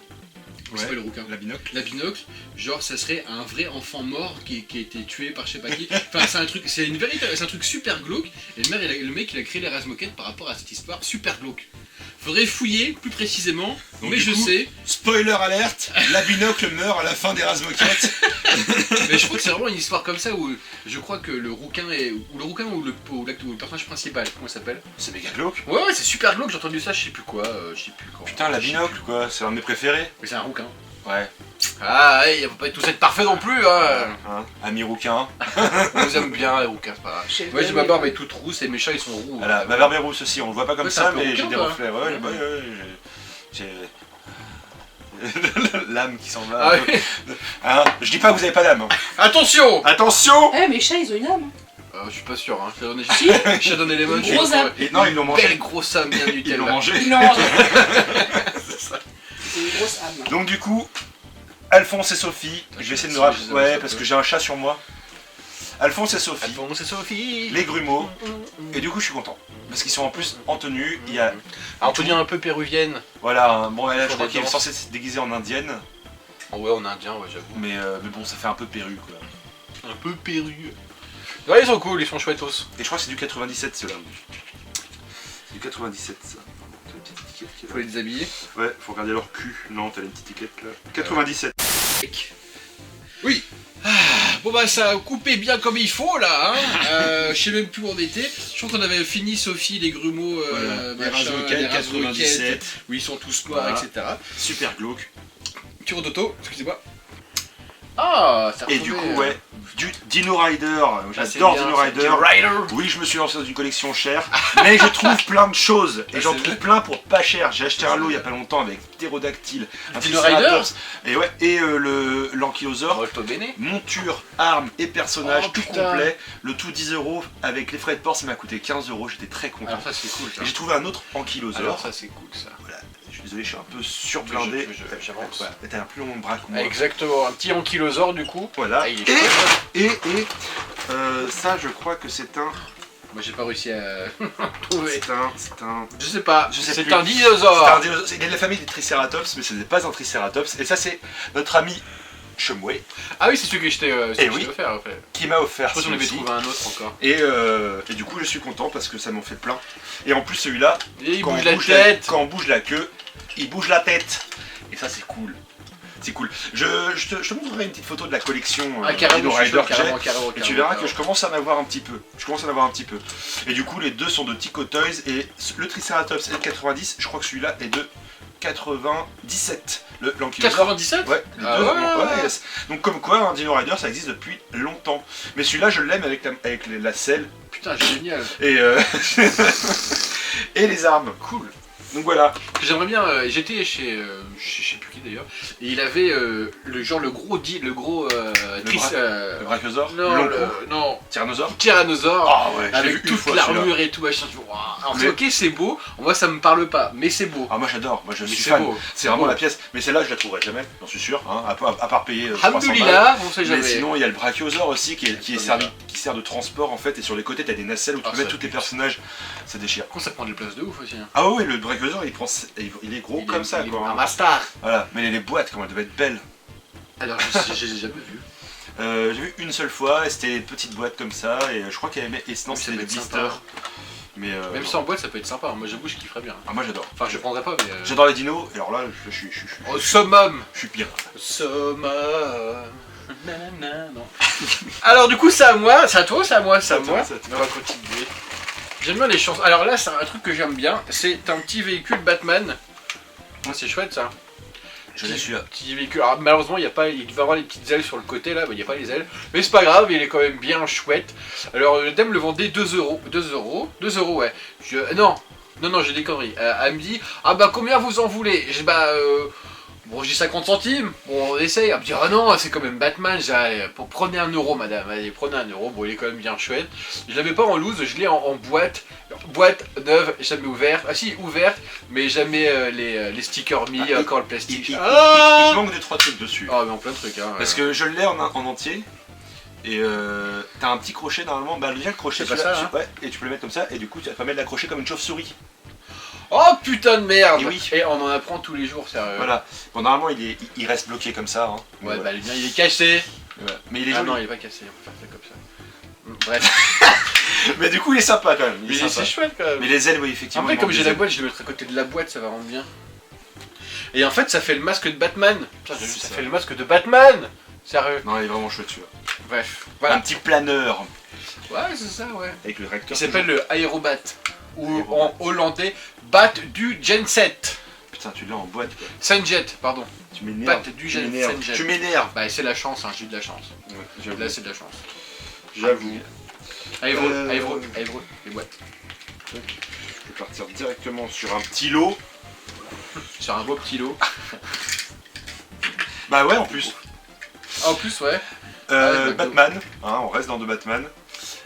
Ouais. c'est pas le rouquin, La binocle. la binocle, genre, ça serait un vrai enfant mort qui a été tué par je sais pas qui. Enfin, c'est un truc, c'est un truc super glauque, et le mec, il a créé les Razmoquettes par rapport à cette histoire super glauque. Faudrait fouiller plus précisément, Donc, mais du je coup, sais. Spoiler alerte, la binocle meurt à la fin des Razmoquettes. Mais je crois que c'est vraiment une histoire comme ça où je crois que le rouquin est. Ou le personnage principal, comment il s'appelle? C'est méga glauque. Ouais, c'est super glauque, j'ai entendu ça, je sais plus quoi, je sais plus quand. Putain la binocle quoi, c'est un de mes préférés. Mais c'est un rouquin. Ouais. Ah, ouais, il va pas tous être parfait non plus, hein. Ami rouquin. On les aime bien, les rouquins, c'est pas grave. Moi j'ai ma barbe est toute rousse et mes chats ils sont roux. Voilà, ma barbe est rousse aussi, on le voit pas comme Ouais, c'est ça un peu mais rouquin, j'ai des toi. reflets. Ouais, j'ai... L'âme qui s'en va. Ah, oui. Hein, je dis pas que vous avez pas d'âme. Attention. Attention. Eh, mes chats, ils ont une âme. Je suis pas sûr, hein. Si. J'ai donné les bonnes Une grosse âme. Et non, ils l'ont mangé. Belle grosse âme bien Ils Nutella. l'ont mangé. Ils l'ont mangé. C'est une grosse âme. Donc du coup, Alphonse et Sophie, je vais essayer de me rappeler. Ouais, parce que j'ai un chat sur moi. Alphonse et Sophie, Alphonse et Sophie. les grumeaux. Et du coup, je suis content. Parce qu'ils sont en plus en tenue. Il y a. Alors, tenue un peu péruvienne. Voilà, bon, elle, je Sur crois des qu'il est danses. censé se déguiser en indienne. Oh ouais, en indien, ouais, j'avoue. Mais bon, ça fait un peu perru quoi. Un peu perru. Ouais, ils sont cool, ils sont chouettos. Et je crois que c'est du 97 ceux-là. C'est du 97 ça. T'as une petite étiquette qui est là. Faut les déshabiller. Ouais, faut regarder leur cul. Non, t'as une petite étiquette là. 97. Oui. Bon bah ça a coupé bien comme il faut là, hein. Je sais même plus où on était. Je crois qu'on avait fini Sophie, les grumeaux, Voilà. Les machin, Razmoquettes, les Razmoquettes, 97. où ils sont tous morts, Voilà. etc. Super glauque. Petit d'auto, excusez-moi. Ah, ça Et du coup, ouais, du Dino Rider, j'adore Dino Rider. Oui, je me suis lancé dans une collection chère, mais je trouve plein de choses. Et j'en trouve plein pour pas cher. J'ai acheté un lot il y a pas longtemps avec ptérodactyle, un Dino Rider. et ouais, et l'ankylosaure. Monture, armes et personnages, tout complet. Le tout 10 € avec les frais de port, ça m'a coûté 15 €. J'étais très content. Alors ça c'est cool. Ça. Et j'ai trouvé un autre ankylosaure. Alors ça c'est cool ça. Voilà. Je suis désolé, je suis un peu surblindé. J'avance. Voilà. T'as un plus long bras que moi. Exactement, un petit ankylosaure du coup. Voilà. Ah, il est chouette. Et ça, je crois que c'est un. Moi j'ai pas réussi à trouver. C'est un. Je sais pas. Je sais C'est plus. un dinosaure. Il est de la famille des Triceratops, mais ce n'est pas un Triceratops. Et ça, c'est notre ami Shumway Ah oui, c'est celui que je t'ai oui. offert en fait. qui m'a offert. Je pense qu'on avait celui-ci. trouvé un autre encore. Et du coup, je suis content parce que ça m'en fait plein. Et en plus, celui-là, Et il quand bouge on la bouge tête. quand on bouge la queue, il bouge la tête. Et ça, c'est cool. C'est cool. Je te montrerai une petite photo de la collection Ah carrément, Dino je suis Rider chaud, que j'ai. carrément. Et tu verras que je commence à en avoir un petit peu. Et du coup, les deux sont de Tico Toys. Et le Triceratops est de 90. Je crois que celui-là est de 97. L'ankylosaure. 97. Ouais, les Ah deux, ouais. yes. Donc comme quoi, un Dino Rider, ça existe depuis longtemps. Mais celui-là, je l'aime avec la selle Putain, génial. et, et les armes. Cool. Donc voilà. J'aimerais bien. J'étais chez je sais plus qui d'ailleurs. Et il avait le gros Le brachiosaure. non, Long cou. non. Tyrannosaure. Tyrannosaure. Ah ouais, je l'ai vu Avec une toute fois, l'armure et tout machin. Je dis, waouh. Alors Mais- ok, c'est beau. Moi ça me parle pas, mais c'est beau. Ah moi j'adore, moi je Mais suis c'est fan. beau. C'est vraiment la pièce. Mais celle-là je la trouverai jamais, j'en suis sûr, hein, à part payer 300 balles. Alhamdoulilah, on sait Mais jamais. sinon il y a le brachiosaure aussi qui sert de transport en fait, et sur les côtés t'as des nacelles où tu Ah, peux mettre ça tous tes pue. personnages, ça déchire. Contre ça prend de la place de ouf aussi. Hein. Ah ouais, le brachiosaure il est gros comme ça il est quoi. un master. Voilà, mais les boîtes comment elles devaient être belles. Alors je les ai jamais vus. J'ai vu une seule fois et c'était une petite boîte comme ça, et je crois qu'il y avait, et sinon Ça c'était peut des être blisters. sympa. Mais Même non. sans boîte ça peut être sympa. Moi j'avoue je kifferais bien. Ah moi j'adore. Enfin je prendrais pas mais. J'adore les dinos, et alors là je Au summum. suis pire. Summum. Nanana, non. Alors du coup c'est à moi, c'est à toi, c'est à moi, c'est à C'est à toi, moi. c'est à toi. On va continuer. J'aime bien les chansons. Alors là c'est un truc que j'aime bien, c'est un petit véhicule Batman. Ah, c'est chouette ça. Je l'ai celui-là. Petit véhicule. Alors, malheureusement il y a pas, il devait avoir les petites ailes sur le côté là, mais il n'y a pas les ailes. Mais c'est pas grave, il est quand même bien chouette. Alors le dame le vendait 2 €. 2 €. 2 € ouais. Non, j'ai des conneries. Elle me dit, ah bah combien vous en voulez? Je dis bah bon, je dis 50 centimes, bon on essaye, elle me dit ah non c'est quand même Batman, prenez 1 € madame, allez prenez 1 €, bon il est quand même bien chouette. Je l'avais pas en loose, je l'ai en boîte neuve, jamais ouverte, ah si ouverte, mais jamais les stickers mis, encore le plastique. Il Ah manque des 3 trucs dessus. Oh mais en plein de trucs hein. Parce que je l'ai en entier. Et t'as un petit crochet normalement, bah déjà le crochet C'est pas celui-là, ça, hein. ouais, et tu peux le mettre comme ça, et du coup tu vas permettre d'accrocher comme une chauve-souris. Oh putain de merde. Et oui. Et on en apprend tous les jours sérieux. Voilà. Bon normalement il reste bloqué comme ça. Hein. Mais Ouais voilà. bah il est cassé. Voilà. Mais il est Ah joli. non il est pas cassé, on peut faire ça comme ça. Bref. Mais du coup il est sympa quand même. Il est Mais sympa. c'est chouette quand même. Mais les ailes, oui effectivement. Après il comme manque j'ai des la ailes. boîte, je le mettrai à côté de la boîte, ça va rendre bien. Et en fait ça fait le masque de Batman. Putain, C'est ça ça. fait le masque de Batman. Sérieux. Non il est vraiment chouette celui-là. Bref. Un Voilà. petit planeur Ouais c'est ça ouais. avec le réacteur. Qui s'appelle le Aerobat. Ou Aerobat. en hollandais, Bat du Genset. Putain tu l'as en boîte quoi. Sunjet, pardon. Tu m'énerves. Bat du Tu Genset. m'énerves. Tu m'énerves. Bah c'est la chance, hein, j'ai eu de la chance. Ouais, Là j'avoue. c'est de la chance. J'avoue. Aéro, les boîtes. Je vais partir directement sur un petit lot. Sur un beau petit lot. Bah ouais en plus. Ah, en plus ouais. Ouais, Batman, hein, on reste dans de Batman.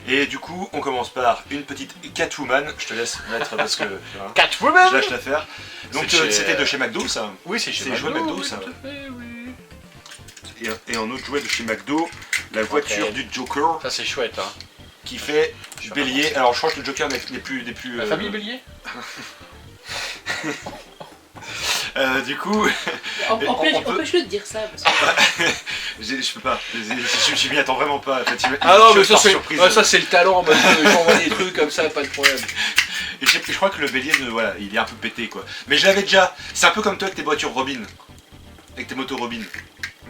Et du coup, on commence par une petite Catwoman. Je te laisse mettre parce que hein, Catwoman. je lâche l'affaire. Donc C'est chez- c'était de chez McDo ça. Oui c'est chez C'est joué McDo, oui, ça. tout à fait, oui. Et en autre jouet de chez McDo, la voiture Ok. du Joker Ça c'est chouette hein. qui fait du bélier. Alors je crois que le Joker des plus. La famille Bélier. Du coup, on peut- Empêche-le de dire ça. je peux pas. Je m'y attends vraiment pas. En fait, Ah non mais je ça pars c'est surprise. ça c'est le talent en mode j'envoie des trucs comme ça, pas de problème. Et je crois que le bélier, voilà, il est un peu pété quoi. Mais je l'avais déjà. C'est un peu comme toi avec tes voitures Robin. Avec tes motos Robin.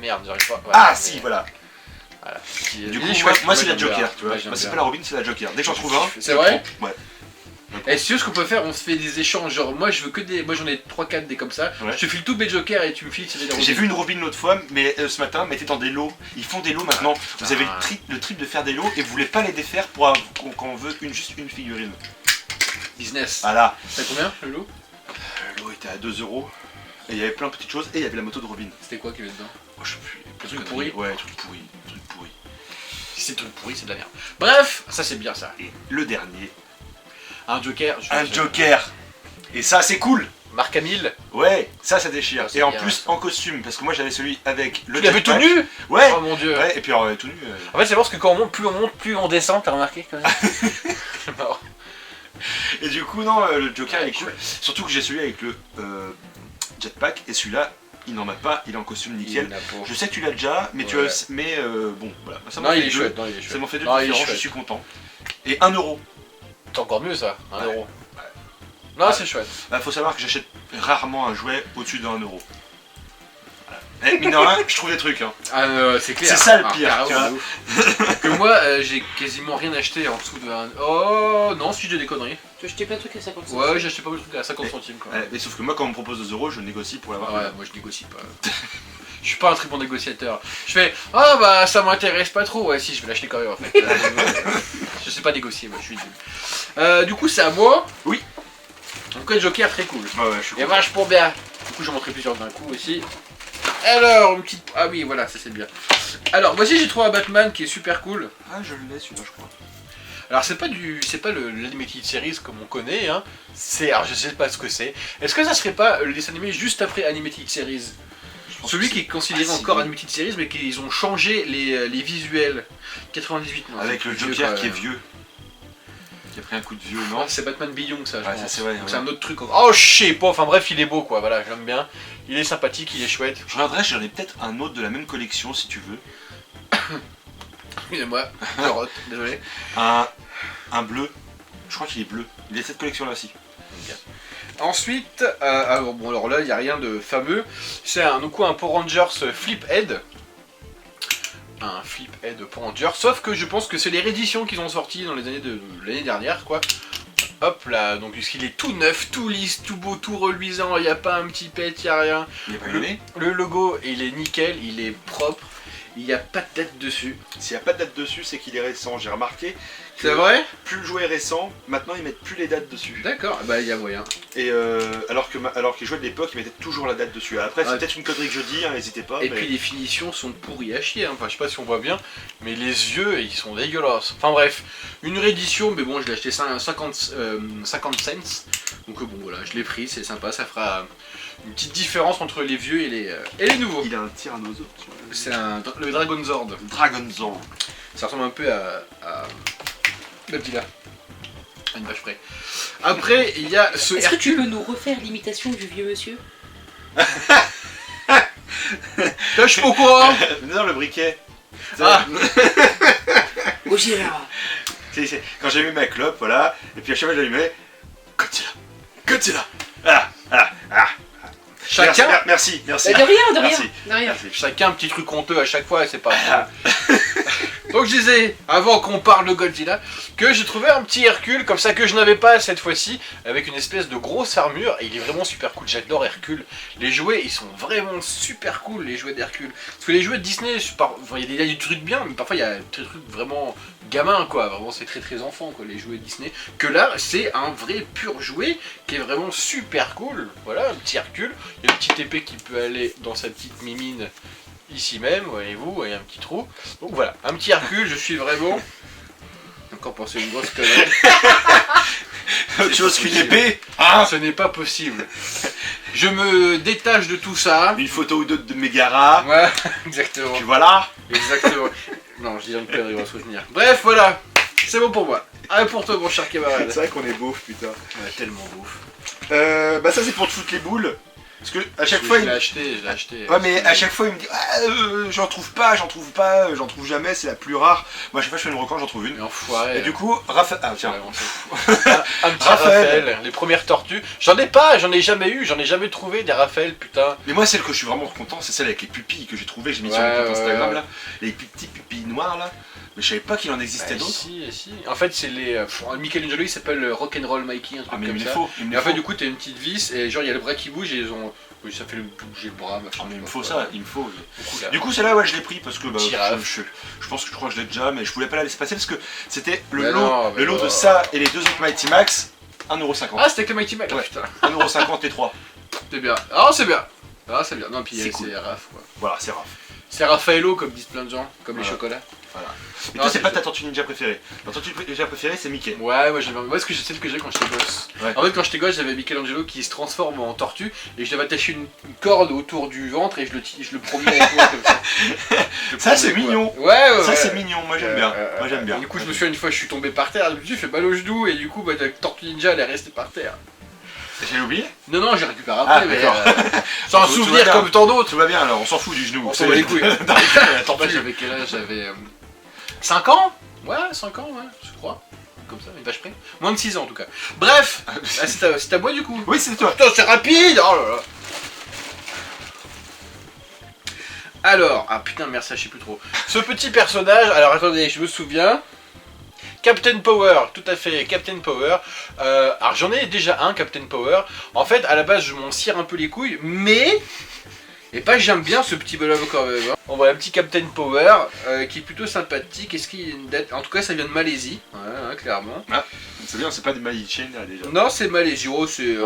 Merde, j'arrive pas. Ouais, Ah mais- si, voilà. Voilà. Du coup, Il est chouette, moi c'est la j'aime bien. Joker, tu vois. Ouais, j'aime Moi c'est bien. pas la Robin, c'est la Joker. Dès que j'en trouve un, C'est vrai? ouais. Non Est-ce que ce qu'on peut faire, on se fait des échanges, genre moi je veux que des. Moi j'en ai 3-4 des comme ça, Ouais. je te file tous mes jokers et tu me files des robins. J'ai vu une robine l'autre fois, mais ce matin, mettez dans des lots. Ils font des lots maintenant. Vous avez le trip de faire des lots et vous voulez pas les défaire quand on veut juste une figurine. Business. Voilà. C'est combien le lot? Le lot était à 2 €. Et il y avait plein de petites choses et il y avait la moto de Robin. C'était quoi qu'il y avait dedans? Oh, je sais plus. Le truc pourri? Ouais, truc pourri. Si c'est truc pourri, c'est de la merde. Bref, ça c'est bien ça. Et le dernier, Un joker. un joker. Et ça, c'est cool. Marc Hamill. Ouais, ça déchire. Oh, c'est et en bien, plus, ça. en costume, parce que moi j'avais celui avec le Tu l'avais tout jetpack. nu? Ouais. Oh mon dieu. Ouais, et puis alors, tout nu. En fait, c'est parce que quand on monte, plus on descend, t'as remarqué quand même. C'est marrant. Et du coup, non, le joker Ouais, est cool. Surtout que j'ai celui avec le jetpack, et celui-là, il n'en a pas, il est en costume nickel. Il en a pas. Je sais que tu l'as déjà, mais Ouais. bon, voilà. Ça Non, m'en fait il est deux. chouette. Non, il est chouette. Ça m'en fait deux Non, il est différents, je chouette. suis content. Et 1 €. C'est encore mieux ça, 1 Ouais. euro. Non, c'est chouette. Bah, faut savoir que j'achète rarement un jouet au-dessus de 1 €. Voilà. Eh, mine de rien, je trouve des trucs. Hein. C'est clair. C'est ça le Ah, pire, carrément, tu vois. de ouf. Que moi, j'ai quasiment rien acheté en dessous de 1. Oh non, si j'ai des conneries. Tu as acheté plein de trucs à 50 centimes. Ouais, j'ai acheté pas mal de trucs à 50 centimes quoi. Mais sauf que moi, quand on me propose 2 €, je négocie pour l'avoir. Ouais, moi je négocie pas. Je suis pas un très bon négociateur. Je fais ah bah ça m'intéresse pas trop. Ouais, si, je vais l'acheter quand même en fait. Je sais pas négocier, moi je suis nul. Du coup, c'est à moi. Oui. Donc, le Joker très cool. Ouais, je suis Et content. vachement bien. Du coup, j'en montrerai plusieurs d'un coup aussi. Alors, une petite. Ah oui, voilà, ça c'est bien. Alors, voici, j'ai trouvé un Batman qui est super cool. Ah, je l'ai celui-là, je crois. Alors, c'est pas l'animated series comme on connaît, hein. Alors, je sais pas ce que c'est. Est-ce que ça serait pas le dessin animé juste après animated series? Celui qui est considéré encore animated series, mais qu'ils ont changé les visuels. 98, non. Avec le c'est vieux, Joker quand qui est même. vieux. Qui a pris un coup de vieux, Non, non? c'est Batman Beyond ça, je Ouais, pense. ça, c'est vrai, Donc, ouais. c'est un autre truc. Oh, je sais pas, enfin bref, il est beau quoi, voilà, j'aime bien. Il est sympathique, il est chouette. Je regarderai, j'en ai peut-être un autre de la même collection si tu veux. Excusez-moi, je rote, désolé. Un bleu. Je crois qu'il est bleu. Il est de cette collection-là aussi. Ensuite, alors là, il n'y a rien de fameux. C'est un Power Rangers Flip Head. Un Flip Head Power Rangers. Sauf que je pense que c'est les rééditions qu'ils ont sorties dans les années de l'année dernière, quoi. Hop là, donc puisqu'il est tout neuf, tout lisse, tout beau, tout reluisant, il n'y a pas un petit pet, il n'y a rien. Il est pas gagné. Le logo, il est nickel, il est propre, il n'y a pas de date dessus. S'il n'y a pas de date dessus, c'est qu'il est récent. J'ai remarqué. C'est vrai? Plus le jouet est récent, maintenant ils mettent plus les dates dessus. D'accord, bah il y a moyen. Et alors que les jouets de l'époque, ils mettaient toujours la date dessus. Après, c'est Ouais. peut-être une connerie que je dis, hein, n'hésitez pas. Et mais- puis les finitions sont pourries à chier, hein. Enfin je sais pas si on voit bien, mais les yeux ils sont dégueulasses. Enfin bref, une réédition, mais bon je l'ai acheté 50 cents, donc bon voilà, je l'ai pris, c'est sympa, ça fera une petite différence entre les vieux et les nouveaux. Il a un tyrannosaure. C'est le Dragon Zord, Dragon Zord. ça ressemble un peu à Godzilla, à une vache près. Après il y a ce Est-ce que tu Hercule, peux nous refaire l'imitation du vieux monsieur? touche pas au courant. Non, le briquet. Ah. Gojira. Quand j'allumais ma clope, voilà, et puis à chaque fois j'allumais Godzilla. Godzilla. Ah. Chacun, Merci. De rien, de rien, Merci. de rien. Merci. chacun un petit truc honteux à chaque fois, c'est pas Donc je disais, avant qu'on parle de Godzilla, que j'ai trouvé un petit Hercule, comme ça que je n'avais pas cette fois-ci, avec une espèce de grosse armure, et il est vraiment super cool, j'adore Hercule. Les jouets, ils sont vraiment super cool, les jouets d'Hercule. Parce que les jouets de Disney, il y a des trucs bien, mais parfois il y a des trucs vraiment gamins, quoi. Vraiment, c'est très très enfant, quoi, les jouets Disney. Que là, c'est un vrai pur jouet, qui est vraiment super cool. Voilà, un petit Hercule. Il y a une petite épée qui peut aller dans sa petite mimine. Ici même, voyez-vous, il y a un petit trou. Donc voilà, un petit Hercule, je suis vraiment... Encore penser une grosse connerie. Autre chose qu'une épée. Ce n'est pas possible. Je me détache de tout ça. Une photo ou deux de Megara. Ouais, exactement. Puis voilà. Exactement. Non, je dis une connerie, on va se souvenir. Bref, voilà. C'est bon pour moi. Allez pour toi, mon cher camarade. C'est vrai qu'on est beauf, putain. Ouais, tellement beauf. Bah ça c'est pour te foutre les boules. Parce que à chaque fois, je l'ai acheté. Ouais, mais à chaque fois, il me dit j'en trouve pas, j'en trouve jamais, c'est la plus rare. Moi, à chaque fois, je fais une record, j'en trouve une. Mais enfoiré. Et du coup, Raphaël. Ah, tiens. Ouais, un petit Raphaël, les premières tortues. J'en ai jamais eu, j'en ai jamais trouvé des Raphaël, putain. Mais moi, celle que je suis vraiment content, c'est celle avec les pupilles que j'ai trouvé, j'ai mis sur mon compte Instagram là. Les petits pupilles noires là. Mais je savais pas qu'il en existait d'autres. Si. En fait, c'est les. Michelangelo, il s'appelle Rock'n'Roll Mikey, un truc mais comme il ça. faut. Et en fait, du coup, t'as une petite vis et genre, il y a le bras qui bouge et ils ont. Oui, ça fait bouger le bras. Ah, mais il me faut ça, il me faut. Beaucoup, là. Du coup, celle-là, ouais, je l'ai pris parce que bah, Girafe. je pense que je crois que je l'ai déjà, mais je voulais pas la laisser passer parce que c'était le Mais lot, non, mais le lot non. de ça et les deux autres Mighty Max, 1,50€. Ah, c'était que le Mighty Mac, Ouais. putain. 1,50€ les trois. C'est bien. Ah, c'est bien. Ah, c'est bien. Non, puis C'est c'est cool. Raph, quoi. Voilà, c'est rare. C'est Raffaello, comme disent plein de gens, comme les Voilà. chocolats. Voilà. Et Non, toi, c'est c'est pas ça. ta tortue ninja préférée. Ta tortue ninja préférée, c'est Mickey. Ouais, moi ce que je sais que j'ai quand j'étais gosse. Ouais. En fait, quand j'étais gosse, j'avais Michelangelo qui se transforme en tortue et je devais attacher une corde autour du ventre et je le promenais avec moi comme ça. Ça, c'est mignon. Ouais. Ça, c'est mignon. Moi, j'aime bien. Moi, j'aime bien. Du coup, je me souviens une fois, je suis tombé par terre, je me suis fait mal au genou et du coup, bah, la tortue ninja, elle est restée par terre. J'ai oublié. Non, j'ai récupéré après, Ah, mais d'accord. c'est un Tout souvenir va bien. comme tant d'autres. Tout va bien alors, on s'en fout du genou. On s'en bat les couilles. La Moi, tortue. j'avais quel âge? J'avais 5 ans. Ouais, 5 ans, ouais, je crois. Comme ça, une vache près. Moins de 6 ans en tout cas. Bref, c'est à moi du coup. Oui, c'est toi. Putain, c'est rapide! Oh là là! Alors, ah putain, merci, je sais plus trop. Ce petit personnage, alors attendez, je me souviens. Captain Power, tout à fait, Captain Power. Alors j'en ai déjà un, Captain Power. En fait, à la base, je m'en cire un peu les couilles, mais. Et pas, j'aime bien ce petit bonhomme quand même. Hein. On voit un petit Captain Power qui est plutôt sympathique. Est-ce qu'il y a une date? En tout cas, ça vient de Malaisie, ouais, clairement. C'est bien, c'est pas des Maïchen là déjà. Non, c'est Malaisie, oh, c'est.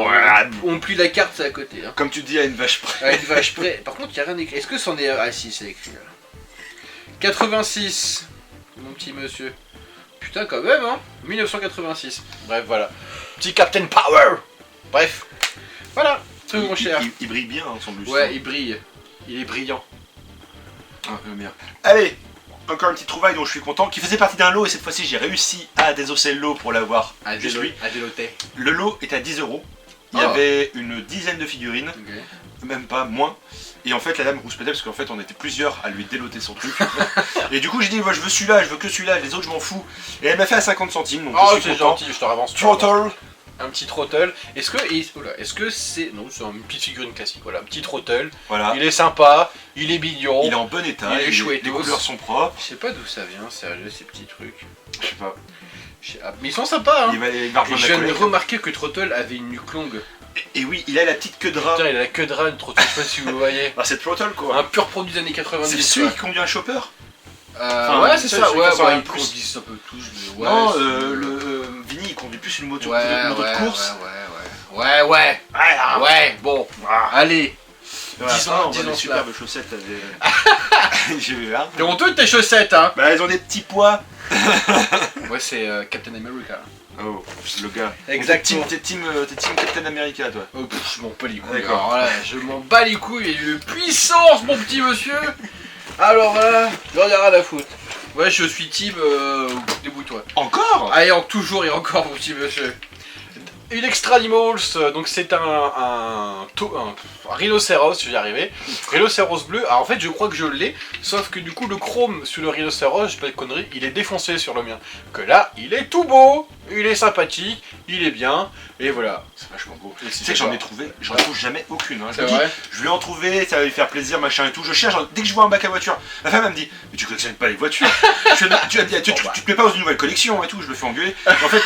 On plie la carte, c'est à côté. Hein. Comme tu dis à une vache près. Avec vache près. Par contre, il n'y a rien écrit. Est-ce que c'en est. Ah si, c'est écrit. Là. 86, mon petit monsieur. Putain, quand même, hein. 1986. Bref, voilà. Petit Captain Power. Bref. Voilà, tout mon cher. Il brille bien, hein, son buste. Ouais, il brille. Il est brillant. Ah, bien. Allez, encore une petite trouvaille dont je suis content, qui faisait partie d'un lot et cette fois-ci j'ai réussi à désosser le lot pour l'avoir. Juste lui. À déloter. Le lot est à 10€. Il y Oh. avait une dizaine de figurines, Ok. même pas moins. Et en fait la dame rouspétait parce qu'en fait on était plusieurs à lui déloter son truc. Et du coup j'ai dit moi je veux celui-là, je veux que celui-là, les autres je m'en fous. Et elle m'a fait à 50 centimes donc Oh, je suis c'est content. gentil, je te ravance. Trottle. Un petit Trottle. Est-ce que c'est. Non, c'est une petite figurine classique. Voilà, un petit Trottle. Voilà. Il est sympa, il est mignon. Il est en bon état, il est chouette. les couleurs sont propres. Je sais pas d'où ça vient, sérieux, ces petits trucs. Je sais pas. Mais ils sont sympas, hein. Il va Et rejoindre je la viens de collecte. remarquer que Trottle avait une nuque longue. Et oui, il a la petite queue de rat. Putain, il a la queue de rat, une Trottle, je sais pas si vous voyez. Ah, c'est Trottle quoi. Un pur produit des années 90. C'est celui qui conduit un chopper. Ouais, c'est ça, celui ouais, qui sort bah, un ils plus. produisent un peu tous, mais ouais. Non, c'est- Vinny il conduit plus une moto, Ouais, une moto ouais, de course. Ouais, bon, allez. Voilà, Disons- on voit disons des cela. superbes chaussettes. J'ai vu là. T'es honteux de tes chaussettes, hein. Bah ils ont des petits pois. Ouais, c'est Captain America. Oh, le gars. Exactement. T'es team Captain America toi. Oh, je m'en bats les couilles. D'accord. Alors là, je m'en bats les couilles et de puissance, mon petit monsieur. Alors là, j'en ai rien à foutre. Ouais, je suis team. Débrouille-toi. Encore. Allez, toujours et encore, mon petit monsieur. Une Extra Animals, donc c'est un rhinocéros, je vais y arriver. Rhinocéros bleu, alors en fait je crois que je l'ai, sauf que du coup le chrome sur le rhinocéros, je pas de conneries, il est défoncé sur le mien. Que là, il est tout beau, il est sympathique, il est bien, et voilà. C'est vachement beau. Et Tu sais que j'en ai trouvé, j'en trouve jamais aucune. Hein. Je C'est me dis, vrai. je vais en trouver, ça va lui faire plaisir, machin et tout. Je cherche, dès que je vois un bac à voiture, la femme elle me dit, mais tu collectionnes pas les voitures. tu te mets pas dans une nouvelle collection et tout, je me fais engueuler. En fait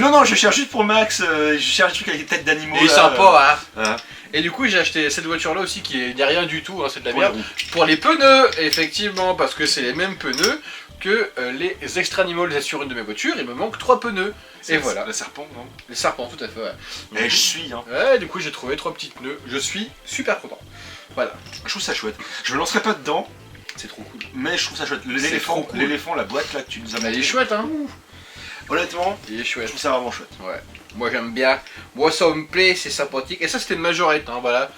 non, non, je cherche juste pour Max, je cherche des trucs avec des têtes d'animaux. Il est là, sympa, hein. voilà. Et du coup j'ai acheté cette voiture là aussi qui n'est rien du tout, hein, c'est de la Pour les merde. Pour les pneus, effectivement, parce que c'est les mêmes pneus que les Extra Animals sur une de mes voitures, il me manque 3 pneus. Et voilà. Le serpent, non. Les serpents, tout à fait, ouais. Et je suis, hein. Ouais, du coup j'ai trouvé 3 petits pneus, je suis super content. Voilà, Je trouve ça chouette. Je me lancerai pas dedans, c'est trop cool. mais je trouve ça chouette. C'est trop cool. L'éléphant, la boîte là que tu nous as Mais il est montré. chouette, hein. Honnêtement, Il est je chouette. trouve ça vraiment chouette. Ouais. Moi j'aime bien. Moi ça me plaît, c'est sympathique. Et ça c'était une majorette, hein, voilà.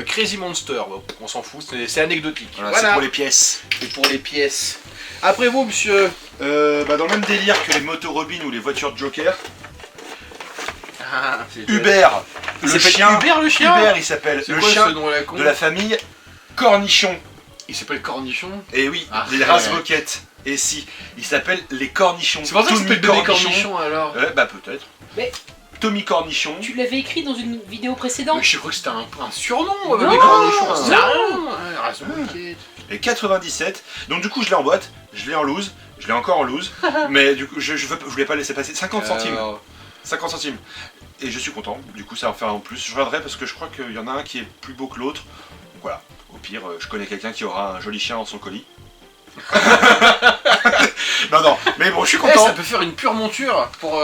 Crazy Monster, bon, on s'en fout, c'est anecdotique. Voilà, c'est pour les pièces. C'est pour les pièces. Après vous, monsieur. Dans le même délire que les motos Robin ou les voitures Joker, Ah, c'est Uber le s'appelle chien. Hubert, le chien. Hubert, il s'appelle. C'est Le quoi chien ce nom à la con de la famille Cornichon. Il s'appelle Cornichon. Et oui, Ah, les ouais. races roquettes. Et si, il s'appelle les Cornichons. C'est pour ça que ça Tommy s'appelle Bébé Cornichon alors. Bah peut-être. Mais- Tommy Cornichon. Tu l'avais écrit dans une vidéo précédente. Mais je crois que c'était un surnom, Non, Bébé Cornichon. non. C'est rien. Race roquette. Et 97. Donc du coup, je l'ai en boîte, je l'ai en loose, je l'ai encore en loose. Mais du coup, je voulais pas laisser passer 50 centimes. Alors, 50 centimes. Et je suis content, du coup ça va en faire un en plus. Je regarderai parce que je crois qu'il y en a un qui est plus beau que l'autre. Donc voilà, au pire, je connais quelqu'un qui aura un joli chien dans son colis. non, mais bon, je suis eh, content. ça peut faire une pure monture pour. On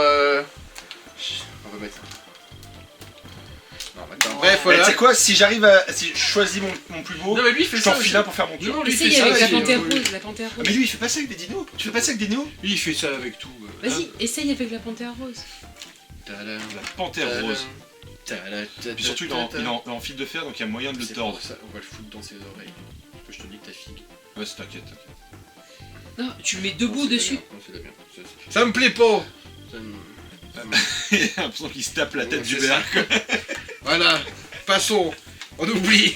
va mettre ça. Non, attends. Bref, Mais voilà. tu sais quoi, si j'arrive à. Si je choisis mon plus beau, Non, mais lui il fait je ça. t'en file un pour faire mon tour. Non, lui il fait Essaye ça. avec la il- panthère rose, la panthère Ah, rose. mais lui il fait pas ça avec des dinos. Tu fais pas ça avec des dinos? Lui il fait ça avec tout. Vas-y, essaye avec la panthère rose. Tadam, La panthère tadam, rose. tadam, Puis surtout il est en fil de fer donc il y a moyen de le C'est tordre. pour ça, on va le foutre dans ses oreilles. Je te dis que ta figue. Ouais, c'est t'inquiète. Non, tu le mets debout dessus. Ça me plaît pas. J'ai l'impression qu'il se tape la tête Ouais, du c'est verre. Voilà, passons. On oublie.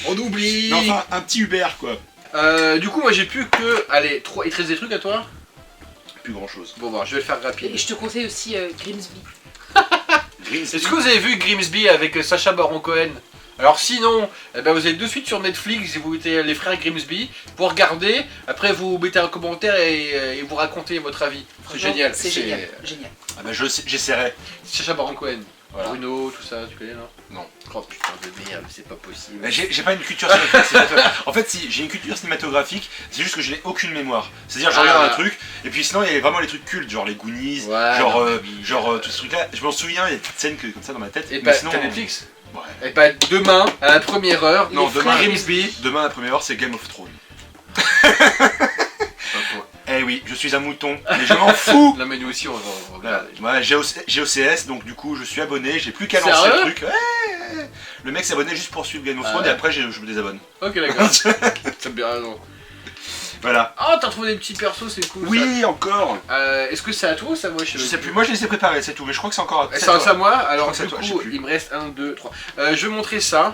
On oublie. Mais enfin, un petit Hubert quoi. Du coup, moi j'ai plus que. Allez, 3 et 13 des trucs à toi. Plus grand chose. Bon, bon, je vais le faire Et rapide. je te conseille aussi Grimsby. Est-ce que vous avez vu Grimsby avec Sacha Baron Cohen? Alors sinon, eh ben, vous êtes de suite sur Netflix, vous mettez les frères Grimsby, vous regardez, après vous mettez un commentaire et vous racontez votre avis. C'est Franchement, génial. C'est génial. Génial. Ah bah j'essaierai. Sacha Baron Cohen. Voilà. Bruno, tout ça, tu connais non? Non. Oh putain de merde, c'est pas possible. Bah, j'ai pas une culture cinématographique. En fait, si, j'ai une culture cinématographique, c'est juste que je n'ai aucune mémoire. C'est-à-dire, je regarde un truc, et puis sinon, il y a vraiment les trucs cultes, genre les Goonies, Ouais, genre, non, mais oui. tout ce truc-là. Je m'en souviens, il y a des petites scènes comme ça dans ma tête. Et mais bah, sinon, t'as Netflix? Ouais. Et bah, demain, à la première heure, Non, les demain- frères Grimsby. Demain, à la première heure, c'est Game of Thrones. Eh oui, je suis un mouton, mais je m'en fous. Non, mais nous aussi, on va Voilà. regarder. Ouais, j'ai OCS, donc du coup, je suis abonné, j'ai plus qu'à lancer Sérieux le truc. Ouais. Le mec s'est abonné juste pour suivre Game of Ah Thrones, ouais. et après, je me désabonne. Ok, d'accord. Ça me bien raison. Voilà. Oh, t'as trouvé des petits persos, c'est cool. Oui, encore. Ça. Est-ce que c'est à toi ou c'est à moi? Je sais plus, moi je les ai préparés, c'est tout, mais je crois que c'est encore C'est à moi. Alors, que c'est du à toi, je coup, sais plus. il me reste 1, 2, 3. Je vais montrer ça.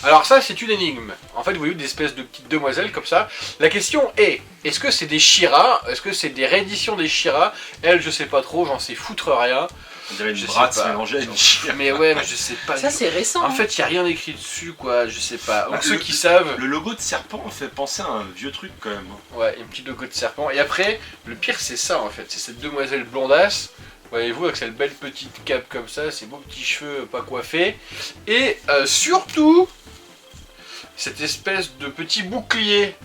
Alors, ça, c'est une énigme. En fait, vous voyez des espèces de petites demoiselles comme ça. La question est-ce que c'est des She-Ra? Est-ce que c'est des rééditions des She-Ra? Elle, je sais pas trop, j'en sais foutre rien. On dirait une Je sais brate pas. mélangée à une chire. Mais ouais, mais je sais pas. Ça, du tout. c'est récent. En hein. fait, il y a rien écrit dessus, quoi. Je sais pas. Donc, Bah, ceux qui savent. Le logo de serpent fait penser à un vieux truc quand même. Ouais, une petite logo de serpent. Et après, le pire, c'est ça en fait. C'est cette demoiselle blondasse. Voyez-vous, avec cette belle petite cape comme ça, ces beaux petits cheveux pas coiffés. Et surtout, cette espèce de petit bouclier.